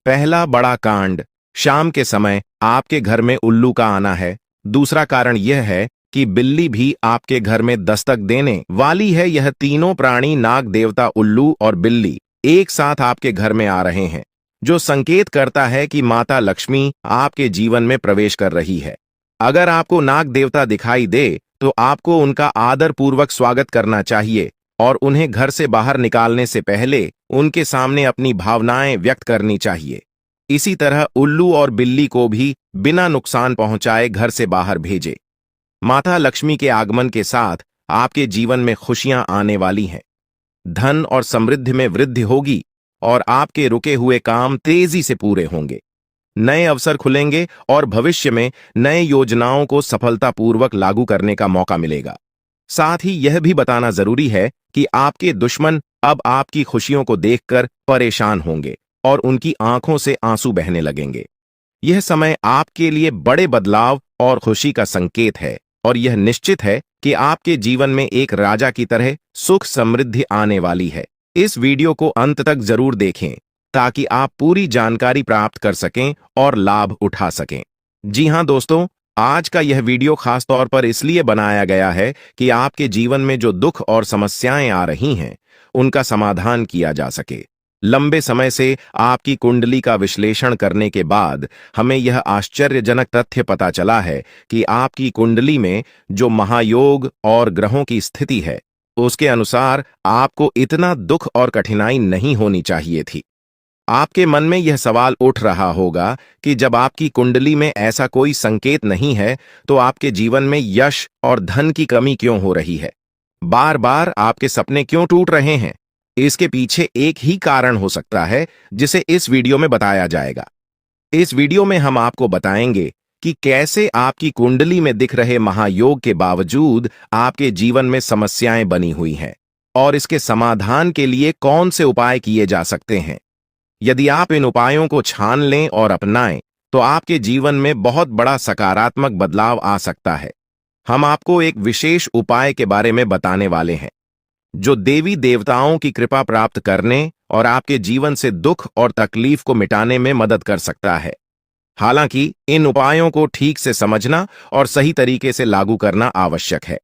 पहला बड़ा कांड, शाम के समय आपके घर में उल्लू का आना है। दूसरा कारण यह है कि बिल्ली भी आपके घर में दस्तक देने वाली है। यह तीनों प्राणी, नाग देवता, उल्लू और बिल्ली, एक साथ आपके घर में आ रहे हैं, जो संकेत करता है कि माता लक्ष्मी आपके जीवन में प्रवेश कर रही है। अगर आपको नाग देवता दिखाई दे तो आपको उनका आदर पूर्वक स्वागत करना चाहिए और उन्हें घर से बाहर निकालने से पहले उनके सामने अपनी भावनाएं व्यक्त करनी चाहिए। इसी तरह उल्लू और बिल्ली को भी बिना नुकसान पहुंचाए घर से बाहर भेजे। माता लक्ष्मी के आगमन के साथ आपके जीवन में खुशियां आने वाली हैं। धन और समृद्धि में वृद्धि होगी और आपके रुके हुए काम तेजी से पूरे होंगे। नए अवसर खुलेंगे और भविष्य में नए योजनाओं को सफलतापूर्वक लागू करने का मौका मिलेगा। साथ ही यह भी बताना जरूरी है कि आपके दुश्मन अब आपकी खुशियों को देखकर परेशान होंगे और उनकी आंखों से आंसू बहने लगेंगे। यह समय आपके लिए बड़े बदलाव और खुशी का संकेत है और यह निश्चित है कि आपके जीवन में एक राजा की तरह सुख समृद्धि आने वाली है। इस वीडियो को अंत तक जरूर देखें ताकि आप पूरी जानकारी प्राप्त कर सकें और लाभ उठा सकें। जी हां दोस्तों, आज का यह वीडियो खास तौर पर इसलिए बनाया गया है कि आपके जीवन में जो दुख और समस्याएं आ रही हैं, उनका समाधान किया जा सके। लंबे समय से आपकी कुंडली का विश्लेषण करने के बाद हमें यह आश्चर्यजनक तथ्य पता चला है कि आपकी कुंडली में जो महायोग और ग्रहों की स्थिति है, उसके अनुसार आपको इतना दुख और कठिनाई नहीं होनी चाहिए थी। आपके मन में यह सवाल उठ रहा होगा कि जब आपकी कुंडली में ऐसा कोई संकेत नहीं है, तो आपके जीवन में यश और धन की कमी क्यों हो रही है? बार बार आपके सपने क्यों टूट रहे हैं? इसके पीछे एक ही कारण हो सकता है, जिसे इस वीडियो में बताया जाएगा। इस वीडियो में हम आपको बताएंगे कि कैसे आपकी कुंडली में दिख रहे महायोग के बावजूद आपके जीवन में समस्याएं बनी हुई हैं और इसके समाधान के लिए कौन से उपाय किए जा सकते हैं। यदि आप इन उपायों को छान लें और अपनाएं, तो आपके जीवन में बहुत बड़ा सकारात्मक बदलाव आ सकता है। हम आपको एक विशेष उपाय के बारे में बताने वाले हैं, जो देवी देवताओं की कृपा प्राप्त करने और आपके जीवन से दुख और तकलीफ को मिटाने में मदद कर सकता है। हालांकि इन उपायों को ठीक से समझना और सही तरीके से लागू करना आवश्यक है।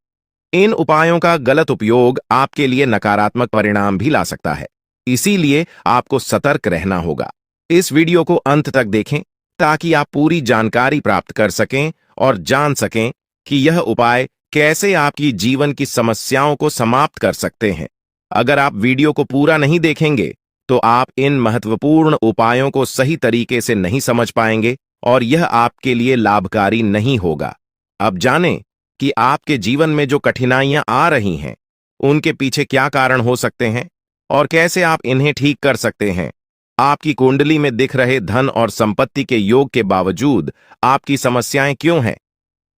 इन उपायों का गलत उपयोग आपके लिए नकारात्मक परिणाम भी ला सकता है, इसीलिए आपको सतर्क रहना होगा। इस वीडियो को अंत तक देखें ताकि आप पूरी जानकारी प्राप्त कर सकें और जान सकें कि यह उपाय कैसे आपकी जीवन की समस्याओं को समाप्त कर सकते हैं। अगर आप वीडियो को पूरा नहीं देखेंगे, तो आप इन महत्वपूर्ण उपायों को सही तरीके से नहीं समझ पाएंगे और यह आपके लिए लाभकारी नहीं होगा। अब जानें कि आपके जीवन में जो कठिनाइयां आ रही हैं, उनके पीछे क्या कारण हो सकते हैं और कैसे आप इन्हें ठीक कर सकते हैं। आपकी कुंडली में दिख रहे धन और संपत्ति के योग के बावजूद आपकी समस्याएं क्यों हैं?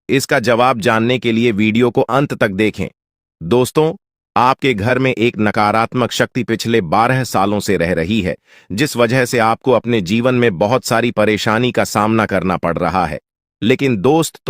इसका जवाब जानने के लिए वीडियो को अंत तक देखें। दोस्तों, आपके घर में एक नकारात्मक शक्ति पिछले 12 सालों से रह रही है, जिस वजह से आपको अपने जीवन में बहुत सारी परेशानी का सामना करना पड़ रहा है। लेकिन दोस्त,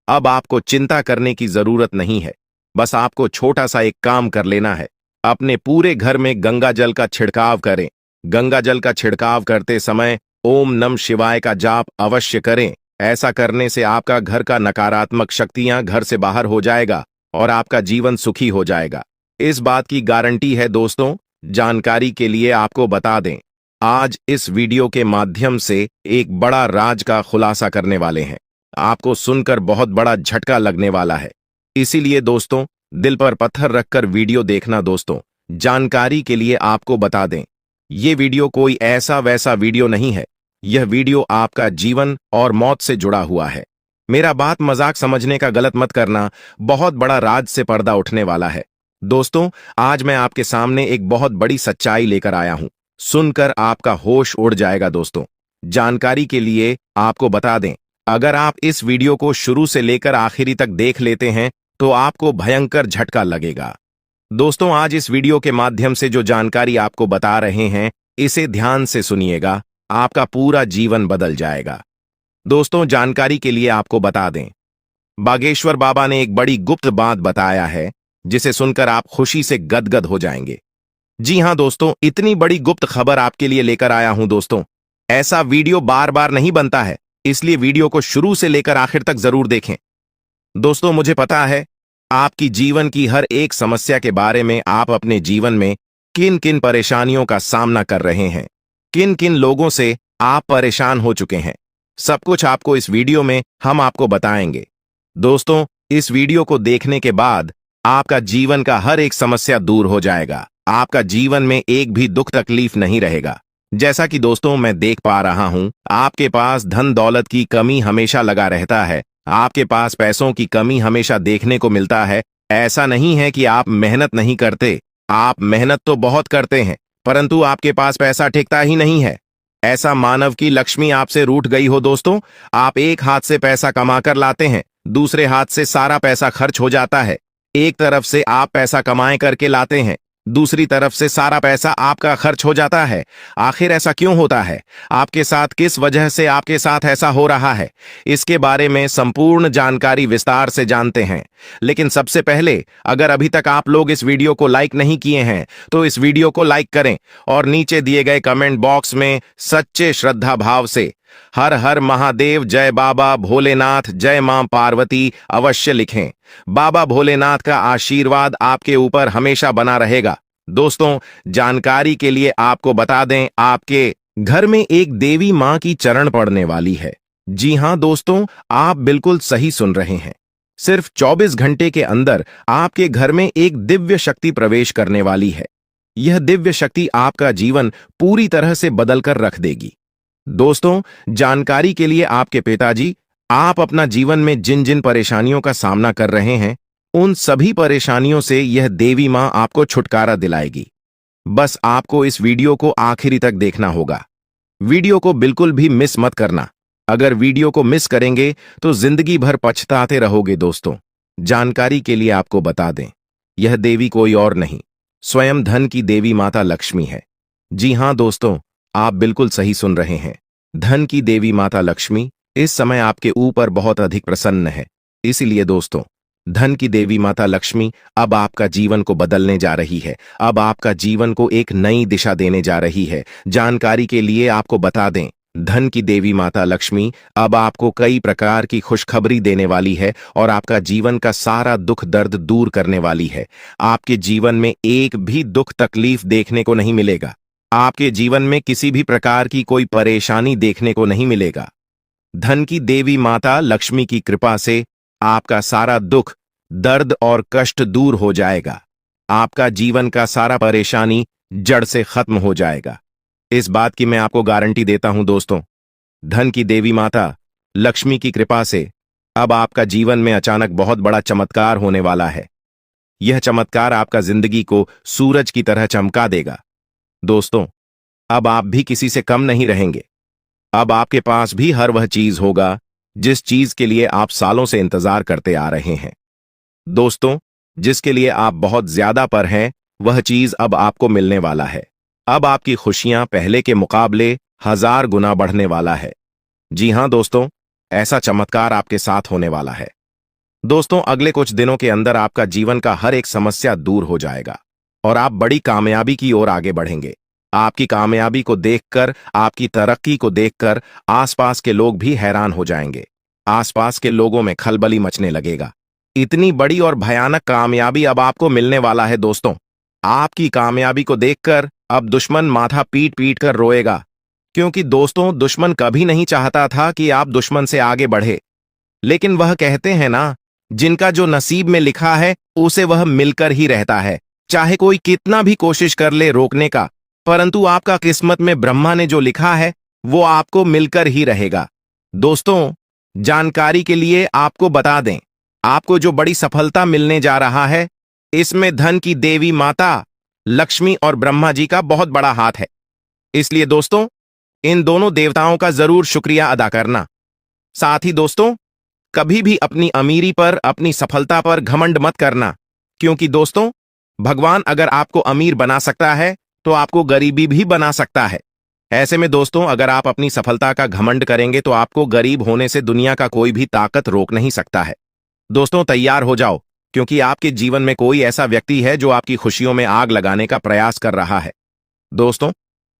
अब आपको चिंता करने की जरूरत नहीं है। बस आपको छोटा सा एक काम कर लेना है। अपने पूरे घर में गंगा जल का छिड़काव करें। गंगा जल का छिड़काव करते समय ओम नमः शिवाय का जाप अवश्य करें। ऐसा करने से आपका घर का नकारात्मक शक्तियां घर से बाहर हो जाएगा और आपका जीवन सुखी हो जाएगा। इस बात की गारंटी है दोस्तों। जानकारी के लिए आपको बता दें, आज इस वीडियो के माध्यम से एक बड़ा राज का खुलासा करने वाले हैं। आपको सुनकर बहुत बड़ा झटका लगने वाला है, इसीलिए दोस्तों दिल पर पत्थर रखकर वीडियो देखना। दोस्तों, जानकारी के लिए आपको बता दें, ये वीडियो कोई ऐसा वैसा वीडियो नहीं है। यह वीडियो आपका जीवन और मौत से जुड़ा हुआ है। मेरा बात मजाक समझने का गलत मत करना। बहुत बड़ा राज से पर्दा उठने वाला है। दोस्तों, आज मैं आपके सामने एक बहुत बड़ी सच्चाई लेकर आया हूं। सुनकर आपका होश उड़ जाएगा। दोस्तों, जानकारी के लिए आपको बता दें, अगर आप इस वीडियो को शुरू से लेकर आखिरी तक देख लेते हैं, तो आपको भयंकर झटका लगेगा। दोस्तों, आज इस वीडियो के माध्यम से जो जानकारी आपको बता रहे हैं, इसे ध्यान से सुनिएगा। आपका पूरा जीवन बदल जाएगा। दोस्तों, जानकारी के लिए आपको बता दें, बागेश्वर बाबा ने एक बड़ी गुप्त बात बताया है, जिसे सुनकर आप खुशी से गदगद हो जाएंगे। जी हां दोस्तों, इतनी बड़ी गुप्त खबर आपके लिए लेकर आया हूं। दोस्तों, ऐसा वीडियो बार बार नहीं बनता है, इसलिए वीडियो को शुरू से लेकर आखिर तक जरूर देखें। दोस्तों, मुझे पता है आपकी जीवन की हर एक समस्या के बारे में, आप अपने जीवन में किन किन परेशानियों का सामना कर रहे हैं, किन किन लोगों से आप परेशान हो चुके हैं। सब कुछ आपको इस वीडियो में हम आपको बताएंगे। दोस्तों, इस वीडियो को देखने के बाद आपका जीवन का हर एक समस्या दूर हो जाएगा। आपका जीवन में एक भी दुख तकलीफ नहीं रहेगा। जैसा कि दोस्तों मैं देख पा रहा हूं, आपके पास धन दौलत की कमी हमेशा लगा रहता है। आपके पास पैसों की कमी हमेशा देखने को मिलता है। ऐसा नहीं है कि आप मेहनत नहीं करते, आप मेहनत तो बहुत करते हैं, परंतु आपके पास पैसा टिकता ही नहीं है। ऐसा मानव की लक्ष्मी आपसे रूठ गई हो। दोस्तों, आप एक हाथ से पैसा कमाकर लाते हैं, दूसरे हाथ से सारा पैसा खर्च हो जाता है। एक तरफ से आप पैसा कमाए करके लाते हैं, दूसरी तरफ से सारा पैसा आपका खर्च हो जाता है। आखिर ऐसा क्यों होता है? आपके साथ किस वजह से आपके साथ ऐसा हो रहा है? इसके बारे में संपूर्ण जानकारी विस्तार से जानते हैं। लेकिन सबसे पहले, अगर अभी तक आप लोग इस वीडियो को लाइक नहीं किए हैं तो इस वीडियो को लाइक करें और नीचे दिए गए कमेंट बॉक्स में सच्चे श्रद्धा भाव से हर हर महादेव, जय बाबा भोलेनाथ, जय मां पार्वती अवश्य लिखें। बाबा भोलेनाथ का आशीर्वाद आपके ऊपर हमेशा बना रहेगा। दोस्तों, जानकारी के लिए आपको बता दें, आपके घर में एक देवी मां की चरण पड़ने वाली है। जी हां दोस्तों, आप बिल्कुल सही सुन रहे हैं। सिर्फ 24 घंटे के अंदर आपके घर में एक दिव्य शक्ति प्रवेश करने वाली है। यह दिव्य शक्ति आपका जीवन पूरी तरह से बदल कर रख देगी। दोस्तों, जानकारी के लिए आपके पिताजी, आप अपना जीवन में जिन जिन परेशानियों का सामना कर रहे हैं, उन सभी परेशानियों से यह देवी मां आपको छुटकारा दिलाएगी। बस आपको इस वीडियो को आखिरी तक देखना होगा। वीडियो को बिल्कुल भी मिस मत करना। अगर वीडियो को मिस करेंगे तो जिंदगी भर पछताते रहोगे। दोस्तों, जानकारी के लिए आपको बता दें, यह देवी कोई और नहीं, स्वयं धन की देवी माता लक्ष्मी है। जी हां दोस्तों, आप बिल्कुल सही सुन रहे हैं। धन की देवी माता लक्ष्मी इस समय आपके ऊपर बहुत अधिक प्रसन्न है। इसीलिए दोस्तों, धन की देवी माता लक्ष्मी अब आपका जीवन को बदलने जा रही है। अब आपका जीवन को एक नई दिशा देने जा रही है। जानकारी के लिए आपको बता दें, धन की देवी माता लक्ष्मी अब आपको कई प्रकार की खुशखबरी देने वाली है और आपका जीवन का सारा दुख दर्द दूर करने वाली है। आपके जीवन में एक भी दुख तकलीफ देखने को नहीं मिलेगा। आपके जीवन में किसी भी प्रकार की कोई परेशानी देखने को नहीं मिलेगा। धन की देवी माता लक्ष्मी की कृपा से आपका सारा दुख, दर्द और कष्ट दूर हो जाएगा। आपका जीवन का सारा परेशानी जड़ से खत्म हो जाएगा। इस बात की मैं आपको गारंटी देता हूं दोस्तों। धन की देवी माता लक्ष्मी की कृपा से अब आपका जीवन में अचानक बहुत बड़ा चमत्कार होने वाला है। यह चमत्कार आपका जिंदगी को सूरज की तरह चमका देगा। दोस्तों, अब आप भी किसी से कम नहीं रहेंगे। अब आपके पास भी हर वह चीज होगा जिस चीज के लिए आप सालों से इंतजार करते आ रहे हैं। दोस्तों, जिसके लिए आप बहुत ज्यादा पर हैं, वह चीज अब आपको मिलने वाला है। अब आपकी खुशियां पहले के मुकाबले 1000 गुना बढ़ने वाला है। जी हां दोस्तों, ऐसा चमत्कार आपके साथ होने वाला है। दोस्तों, अगले कुछ दिनों के अंदर आपका जीवन का हर एक समस्या दूर हो जाएगा और आप बड़ी कामयाबी की ओर आगे बढ़ेंगे। आपकी कामयाबी को देखकर, आपकी तरक्की को देखकर आसपास के लोग भी हैरान हो जाएंगे। आसपास के लोगों में खलबली मचने लगेगा। इतनी बड़ी और भयानक कामयाबी अब आपको मिलने वाला है। दोस्तों, आपकी कामयाबी को देखकर अब दुश्मन माथा पीट पीट कर रोएगा, क्योंकि दोस्तों, दुश्मन कभी नहीं चाहता था कि आप दुश्मन से आगे बढ़े। लेकिन वह कहते हैं ना, जिनका जो नसीब में लिखा है उसे वह मिलकर ही रहता है। चाहे कोई कितना भी कोशिश कर ले रोकने का, परंतु आपका किस्मत में ब्रह्मा ने जो लिखा है वो आपको मिलकर ही रहेगा। दोस्तों, जानकारी के लिए आपको बता दें, आपको जो बड़ी सफलता मिलने जा रहा है, इसमें धन की देवी माता लक्ष्मी और ब्रह्मा जी का बहुत बड़ा हाथ है। इसलिए दोस्तों, इन दोनों देवताओं का जरूर शुक्रिया अदा करना। साथ ही दोस्तों, कभी भी अपनी अमीरी पर, अपनी सफलता पर घमंड मत करना, क्योंकि दोस्तों, भगवान अगर आपको अमीर बना सकता है तो आपको गरीबी भी बना सकता है। ऐसे में दोस्तों, अगर आप अपनी सफलता का घमंड करेंगे तो आपको गरीब होने से दुनिया का कोई भी ताकत रोक नहीं सकता है। दोस्तों, तैयार हो जाओ, क्योंकि आपके जीवन में कोई ऐसा व्यक्ति है जो आपकी खुशियों में आग लगाने का प्रयास कर रहा है। दोस्तों,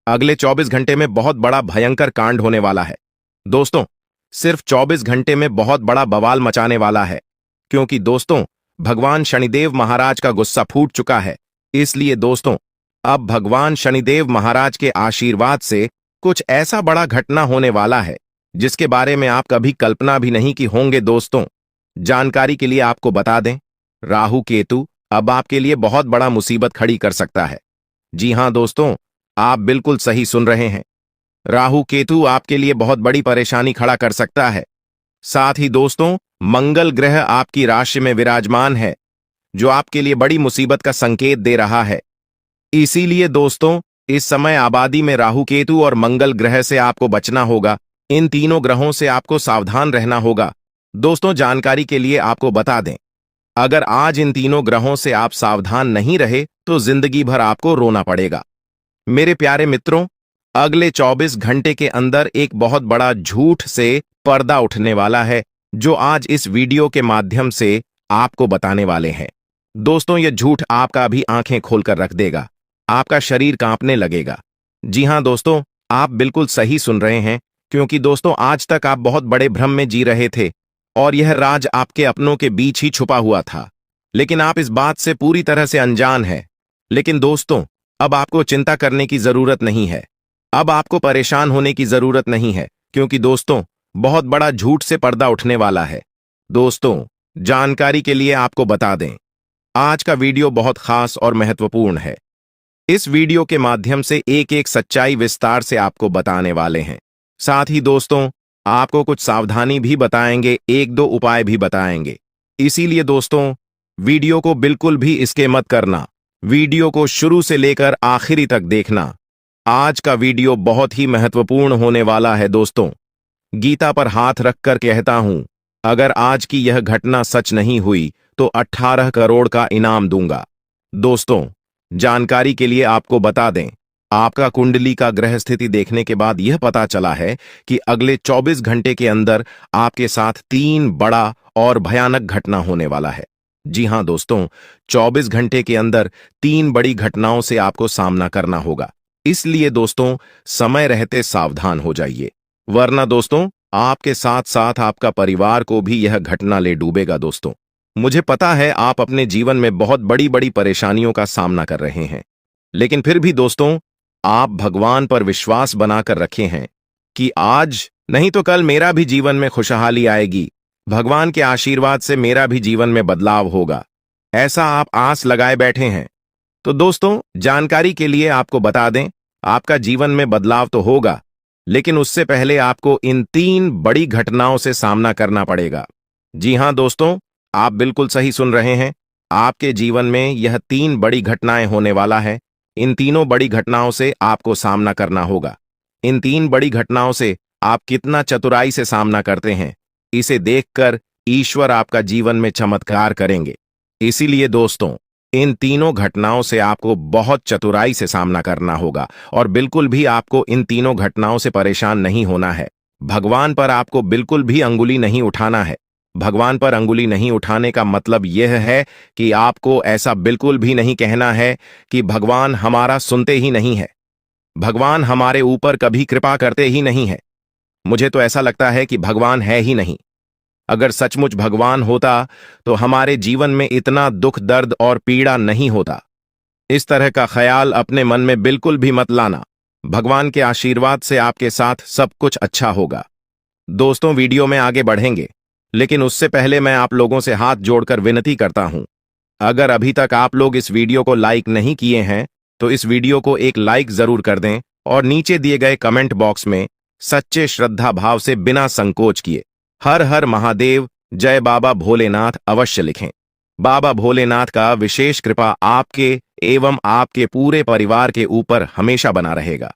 अगले 24 घंटे में बहुत बड़ा भयंकर कांड होने वाला है। दोस्तों, सिर्फ 24 घंटे में बहुत बड़ा बवाल मचाने वाला है, क्योंकि दोस्तों, भगवान शनिदेव महाराज का गुस्सा फूट चुका है। इसलिए दोस्तों, अब भगवान शनिदेव महाराज के आशीर्वाद से कुछ ऐसा बड़ा घटना होने वाला है जिसके बारे में आप कभी कल्पना भी नहीं की होंगे। दोस्तों, जानकारी के लिए आपको बता दें, राहु केतु अब आपके लिए बहुत बड़ा मुसीबत खड़ी कर सकता है। जी हां दोस्तों, आप बिल्कुल सही सुन रहे हैं। राहु केतु आपके लिए बहुत बड़ी परेशानी खड़ा कर सकता है। साथ ही दोस्तों, मंगल ग्रह आपकी राशि में विराजमान है, जो आपके लिए बड़ी मुसीबत का संकेत दे रहा है। इसीलिए दोस्तों, इस समय आबादी में राहु केतु और मंगल ग्रह से आपको बचना होगा। इन तीनों ग्रहों से आपको सावधान रहना होगा। दोस्तों, जानकारी के लिए आपको बता दें, अगर आज इन तीनों ग्रहों से आप सावधान नहीं रहे तो जिंदगी भर आपको रोना पड़ेगा। मेरे प्यारे मित्रों, अगले 24 घंटे के अंदर एक बहुत बड़ा झूठ से पर्दा उठने वाला है, जो आज इस वीडियो के माध्यम से आपको बताने वाले हैं। दोस्तों, यह झूठ आपका भी आंखें खोलकर रख देगा, आपका शरीर कांपने लगेगा। जी हां दोस्तों, आप बिल्कुल सही सुन रहे हैं, क्योंकि दोस्तों आज तक आप बहुत बड़े भ्रम में जी रहे थे और यह राज आपके अपनों के बीच ही छुपा हुआ था, लेकिन आप इस बात से पूरी तरह से अनजान हैं। लेकिन दोस्तों, अब आपको चिंता करने की जरूरत नहीं है, अब आपको परेशान होने की जरूरत नहीं है, क्योंकि दोस्तों बहुत बड़ा झूठ से पर्दा उठने वाला है। दोस्तों, जानकारी के लिए आपको बता दें, आज का वीडियो बहुत खास और महत्वपूर्ण है। इस वीडियो के माध्यम से एक एक सच्चाई विस्तार से आपको बताने वाले हैं। साथ ही दोस्तों, आपको कुछ सावधानी भी बताएंगे, एक दो उपाय भी बताएंगे। इसीलिए दोस्तों, वीडियो को बिल्कुल भी स्किप मत करना, वीडियो को शुरू से लेकर आखिरी तक देखना। आज का वीडियो बहुत ही महत्वपूर्ण होने वाला है। दोस्तों, गीता पर हाथ रखकर कहता हूं, अगर आज की यह घटना सच नहीं हुई तो 18 करोड़ का इनाम दूंगा। दोस्तों, जानकारी के लिए आपको बता दें, आपका कुंडली का ग्रह स्थिति देखने के बाद यह पता चला है कि अगले 24 घंटे के अंदर आपके साथ 3 बड़ा और भयानक घटना होने वाला है। जी हां दोस्तों, 24 घंटे के अंदर 3 बड़ी घटनाओं से आपको सामना करना होगा। इसलिए दोस्तों, समय रहते सावधान हो जाइए, वरना दोस्तों आपके साथ साथ आपका परिवार को भी यह घटना ले डूबेगा। दोस्तों, मुझे पता है आप अपने जीवन में बहुत बड़ी बड़ी परेशानियों का सामना कर रहे हैं, लेकिन फिर भी दोस्तों आप भगवान पर विश्वास बनाकर रखे हैं कि आज नहीं तो कल मेरा भी जीवन में खुशहाली आएगी, भगवान के आशीर्वाद से मेरा भी जीवन में बदलाव होगा, ऐसा आप आस लगाए बैठे हैं। तो दोस्तों, जानकारी के लिए आपको बता दें, आपका जीवन में बदलाव तो होगा, लेकिन उससे पहले आपको इन 3 बड़ी घटनाओं से सामना करना पड़ेगा। जी हां दोस्तों, आप बिल्कुल सही सुन रहे हैं, आपके जीवन में यह 3 बड़ी घटनाएं होने वाला है। इन तीनों बड़ी घटनाओं से आपको सामना करना होगा। इन 3 बड़ी घटनाओं से आप कितना चतुराई से सामना करते हैं, इसे देखकर ईश्वर आपका जीवन में चमत्कार करेंगे। इसीलिए दोस्तों, इन तीनों घटनाओं से आपको बहुत चतुराई से सामना करना होगा और बिल्कुल भी आपको इन तीनों घटनाओं से परेशान नहीं होना है। भगवान पर आपको बिल्कुल भी अंगुली नहीं उठाना है। भगवान पर अंगुली नहीं उठाने का मतलब यह है कि आपको ऐसा बिल्कुल भी नहीं कहना है कि भगवान हमारा सुनते ही नहीं है, भगवान हमारे ऊपर कभी कृपा करते ही नहीं है। मुझे तो ऐसा लगता है कि भगवान है ही नहीं। अगर सचमुच भगवान होता तो हमारे जीवन में इतना दुख, दर्द और पीड़ा नहीं होता। इस तरह का ख्याल अपने मन में बिल्कुल भी मत लाना। भगवान के आशीर्वाद से आपके साथ सब कुछ अच्छा होगा। दोस्तों, वीडियो में आगे बढ़ेंगे, लेकिन उससे पहले मैं आप लोगों से हाथ जोड़कर विनती करता हूं, अगर अभी तक आप लोग इस वीडियो को लाइक नहीं किए हैं तो इस वीडियो को एक लाइक जरूर कर दें और नीचे दिए गए कमेंट बॉक्स में सच्चे श्रद्धा भाव से बिना संकोच किए हर हर महादेव, जय बाबा भोलेनाथ अवश्य लिखें। बाबा भोलेनाथ का विशेष कृपा आपके एवं आपके पूरे परिवार के ऊपर हमेशा बना रहेगा।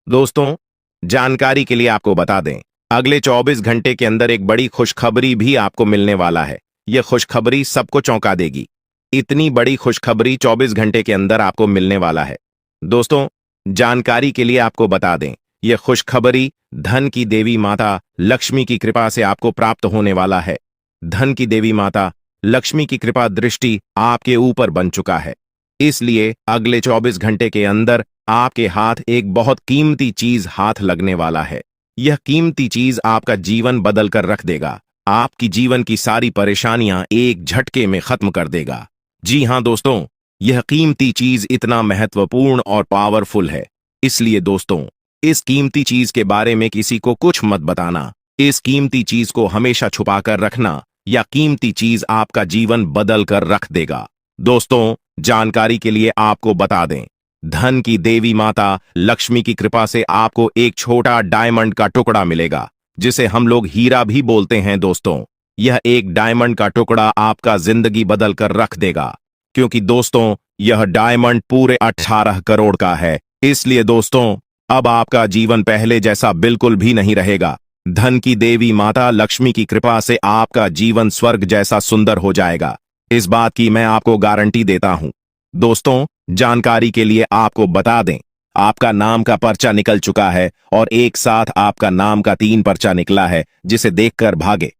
दोस्तों, जानकारी के लिए आपको बता दें, अगले 24 घंटे के अंदर एक बड़ी खुशखबरी भी आपको मिलने वाला है। यह खुशखबरी सबको चौंका देगी। इतनी बड़ी खुशखबरी 24 घंटे के अंदर आपको मिलने वाला है। दोस्तों, जानकारी के लिए आपको बता दें, यह खुशखबरी धन की देवी माता लक्ष्मी की कृपा से आपको प्राप्त होने वाला है। धन की देवी माता लक्ष्मी की कृपा दृष्टि आपके ऊपर बन चुका है। इसलिए अगले 24 घंटे के अंदर आपके हाथ एक बहुत कीमती चीज हाथ लगने वाला है। यह कीमती चीज आपका जीवन बदल कर रख देगा, आपकी जीवन की सारी परेशानियां एक झटके में खत्म कर देगा। जी हां दोस्तों, यह कीमती चीज इतना महत्वपूर्ण और पावरफुल है। इसलिए दोस्तों, इस कीमती चीज के बारे में किसी को कुछ मत बताना। इस कीमती चीज को हमेशा छुपा कर रखना, या कीमती चीज आपका जीवन बदल कर रख देगा। दोस्तों, जानकारी के लिए आपको बता दें, धन की देवी माता लक्ष्मी की कृपा से आपको एक छोटा डायमंड का टुकड़ा मिलेगा, जिसे हम लोग हीरा भी बोलते हैं। दोस्तों, यह एक डायमंड का टुकड़ा आपका जिंदगी बदल कर रख देगा, क्योंकि दोस्तों यह डायमंड पूरे 18 करोड़ का है। इसलिए दोस्तों, अब आपका जीवन पहले जैसा बिल्कुल भी नहीं रहेगा। धन की देवी माता लक्ष्मी की कृपा से आपका जीवन स्वर्ग जैसा सुंदर हो जाएगा। इस बात की मैं आपको गारंटी देता हूं। दोस्तों, जानकारी के लिए आपको बता दें, आपका नाम का पर्चा निकल चुका है और एक साथ आपका नाम का 3 पर्चा निकला है, जिसे देखकर भागे।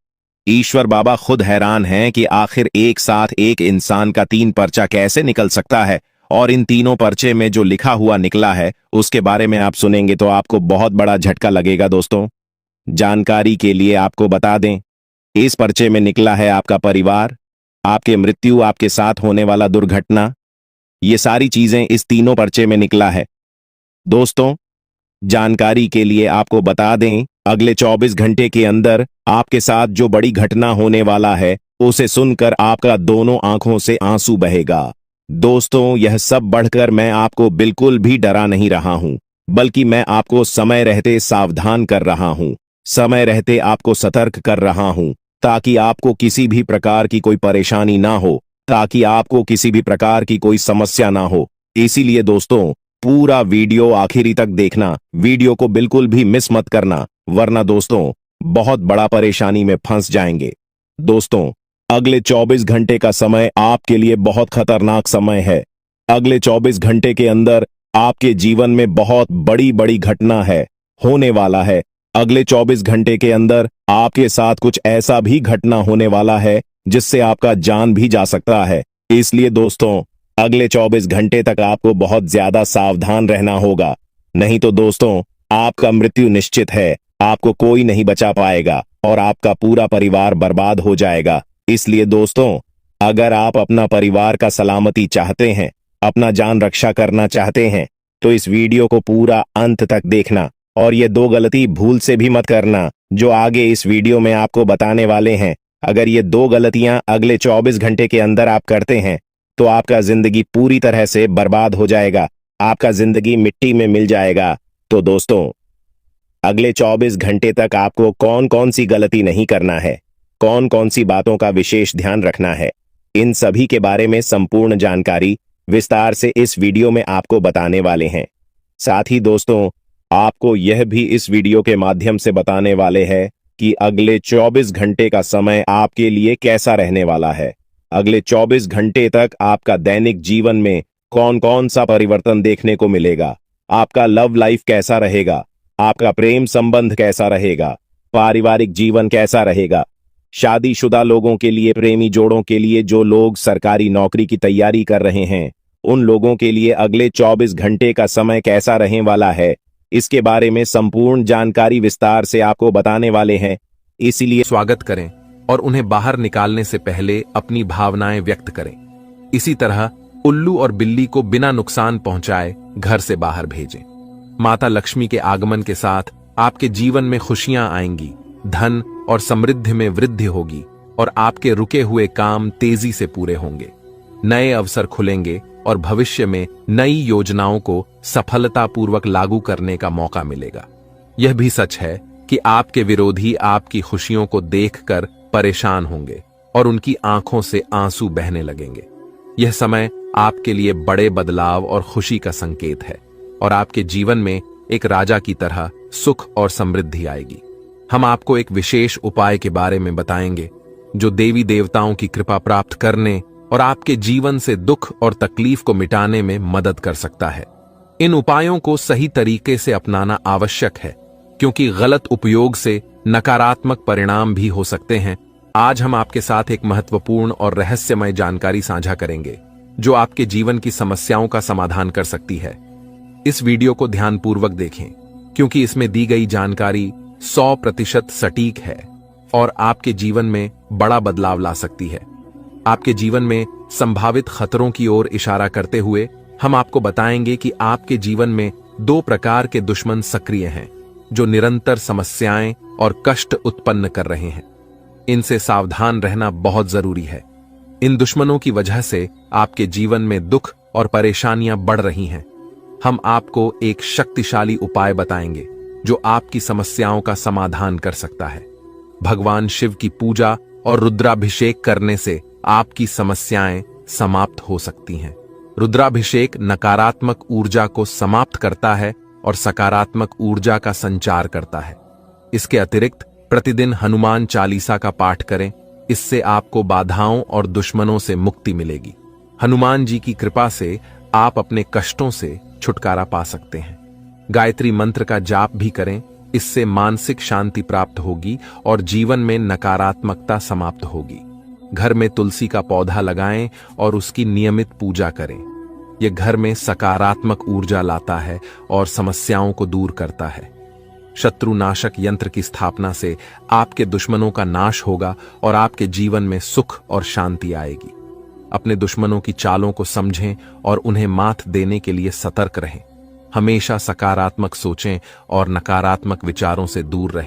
ईश्वर बाबा खुद हैरान हैं कि आखिर एक साथ एक इंसान का 3 पर्चा कैसे निकल सकता है, और इन तीनों पर्चे में जो लिखा हुआ निकला है उसके बारे में आप सुनेंगे तो आपको बहुत बड़ा झटका लगेगा। दोस्तों, जानकारी के लिए आपको बता दें, इस पर्चे में निकला है आपका परिवार, आपके मृत्यु, आपके साथ होने वाला दुर्घटना, ये सारी चीजें इस तीनों पर्चे में निकला है। दोस्तों, जानकारी के लिए आपको बता दें, अगले 24 घंटे के अंदर आपके साथ जो बड़ी घटना होने वाला है उसे सुनकर आपका दोनों आंखों से आंसू बहेगा। दोस्तों, यह सब बढ़कर मैं आपको बिल्कुल भी डरा नहीं रहा हूं, बल्कि मैं आपको समय रहते सावधान कर रहा हूं, समय रहते आपको सतर्क कर रहा हूं, ताकि आपको किसी भी प्रकार की कोई परेशानी ना हो, ताकि आपको किसी भी प्रकार की कोई समस्या ना हो। इसीलिए दोस्तों, पूरा वीडियो आखिरी तक देखना, वीडियो को बिल्कुल भी मिस मत करना, वरना दोस्तों बहुत बड़ा परेशानी में फंस जाएंगे। दोस्तों, अगले 24 घंटे का समय आपके लिए बहुत खतरनाक समय है। अगले 24 घंटे के अंदर आपके जीवन में बहुत बड़ी बड़ी घटना है, होने वाला है। अगले 24 घंटे के अंदर आपके साथ कुछ ऐसा भी घटना होने वाला है जिससे आपका जान भी जा सकता है। इसलिए दोस्तों, अगले 24 घंटे तक आपको बहुत ज्यादा सावधान रहना होगा, नहीं तो दोस्तों आपका मृत्यु निश्चित है, आपको कोई नहीं बचा पाएगा और आपका पूरा परिवार बर्बाद हो जाएगा। इसलिए दोस्तों, अगर आप अपना परिवार का सलामती चाहते हैं, अपना जान रक्षा करना चाहते हैं, तो इस वीडियो को पूरा अंत तक देखना, और ये 2 गलती भूल से भी मत करना जो आगे इस वीडियो में आपको बताने वाले हैं। अगर ये 2 गलतियां अगले 24 घंटे के अंदर आप करते हैं तो आपका जिंदगी पूरी तरह से बर्बाद हो जाएगा, आपका जिंदगी मिट्टी में मिल जाएगा। तो दोस्तों, अगले 24 घंटे तक आपको कौन कौन सी गलती नहीं करना है, कौन कौन सी बातों का विशेष ध्यान रखना है, इन सभी के बारे में संपूर्ण जानकारी विस्तार से इस वीडियो में आपको बताने वाले हैं। साथ ही दोस्तों, आपको यह भी इस वीडियो के माध्यम से बताने वाले हैं कि अगले 24 घंटे का समय आपके लिए कैसा रहने वाला है। अगले 24 घंटे तक आपका दैनिक जीवन में कौन कौन सा परिवर्तन देखने को मिलेगा, आपका लव लाइफ कैसा रहेगा, आपका प्रेम संबंध कैसा रहेगा, पारिवारिक जीवन कैसा रहेगा, शादीशुदा लोगों के लिए, प्रेमी जोड़ों के लिए, जो लोग सरकारी नौकरी की तैयारी कर रहे हैं, उन लोगों के लिए अगले 24 घंटे का समय कैसा रहने वाला है, इसके बारे में संपूर्ण जानकारी विस्तार से आपको बताने वाले हैं। इसीलिए स्वागत करें और उन्हें बाहर निकालने से पहले अपनी भावनाएं व्यक्त करें। इसी तरह उल्लू और बिल्ली को बिना नुकसान पहुंचाए घर से बाहर भेजें। माता लक्ष्मी के आगमन के साथ आपके जीवन में खुशियां आएंगी, धन और समृद्धि में वृद्धि होगी और आपके रुके हुए काम तेजी से पूरे होंगे। नए अवसर खुलेंगे और भविष्य में नई योजनाओं को सफलतापूर्वक लागू करने का मौका मिलेगा। यह भी सच है कि आपके विरोधी आपकी खुशियों को देखकर परेशान होंगे और उनकी आंखों से आंसू बहने लगेंगे। यह समय आपके लिए बड़े बदलाव और खुशी का संकेत है और आपके जीवन में एक राजा की तरह सुख और समृद्धि आएगी। हम आपको एक विशेष उपाय के बारे में बताएंगे जो देवी देवताओं की कृपा प्राप्त करने और आपके जीवन से दुख और तकलीफ को मिटाने में मदद कर सकता है। इन उपायों को सही तरीके से अपनाना आवश्यक है, क्योंकि गलत उपयोग से नकारात्मक परिणाम भी हो सकते हैं। आज हम आपके साथ एक महत्वपूर्ण और रहस्यमय जानकारी साझा करेंगे जो आपके जीवन की समस्याओं का समाधान कर सकती है। इस वीडियो को ध्यानपूर्वक देखें, क्योंकि इसमें दी गई जानकारी 100% सटीक है और आपके जीवन में बड़ा बदलाव ला सकती है। आपके जीवन में संभावित खतरों की ओर इशारा करते हुए हम आपको बताएंगे कि आपके जीवन में 2 प्रकार के दुश्मन सक्रिय हैं जो निरंतर समस्याएं और कष्ट उत्पन्न कर रहे हैं। इनसे सावधान रहना बहुत जरूरी है। इन दुश्मनों की वजह से आपके जीवन में दुख और परेशानियां बढ़ रही हैं। हम आपको एक शक्तिशाली उपाय बताएंगे जो आपकी समस्याओं का समाधान कर सकता है। भगवान शिव की पूजा और रुद्राभिषेक करने से आपकी समस्याएं समाप्त हो सकती हैं। रुद्राभिषेक नकारात्मक ऊर्जा को समाप्त करता है और सकारात्मक ऊर्जा का संचार करता है। इसके अतिरिक्त प्रतिदिन हनुमान चालीसा का पाठ करें इससे आपको बाधाओं और दुश्मनों से मुक्ति मिलेगी। हनुमान जी की कृपा से आप अपने कष्टों से छुटकारा पा सकते हैं। गायत्री मंत्र का जाप भी करें, इससे मानसिक शांति प्राप्त होगी और जीवन में नकारात्मकता समाप्त होगी। घर में तुलसी का पौधा लगाएं और उसकी नियमित पूजा करें। यह घर में सकारात्मक ऊर्जा लाता है और समस्याओं को दूर करता है। शत्रुनाशक यंत्र की स्थापना से आपके दुश्मनों का नाश होगा और आपके जीवन में सुख और शांति आएगी। अपने दुश्मनों की चालों को समझें और उन्हें मात देने के लिए सतर्क रहें। हमेशा सकारात्मक सोचें और नकारात्मक विचारों से दूर रहें।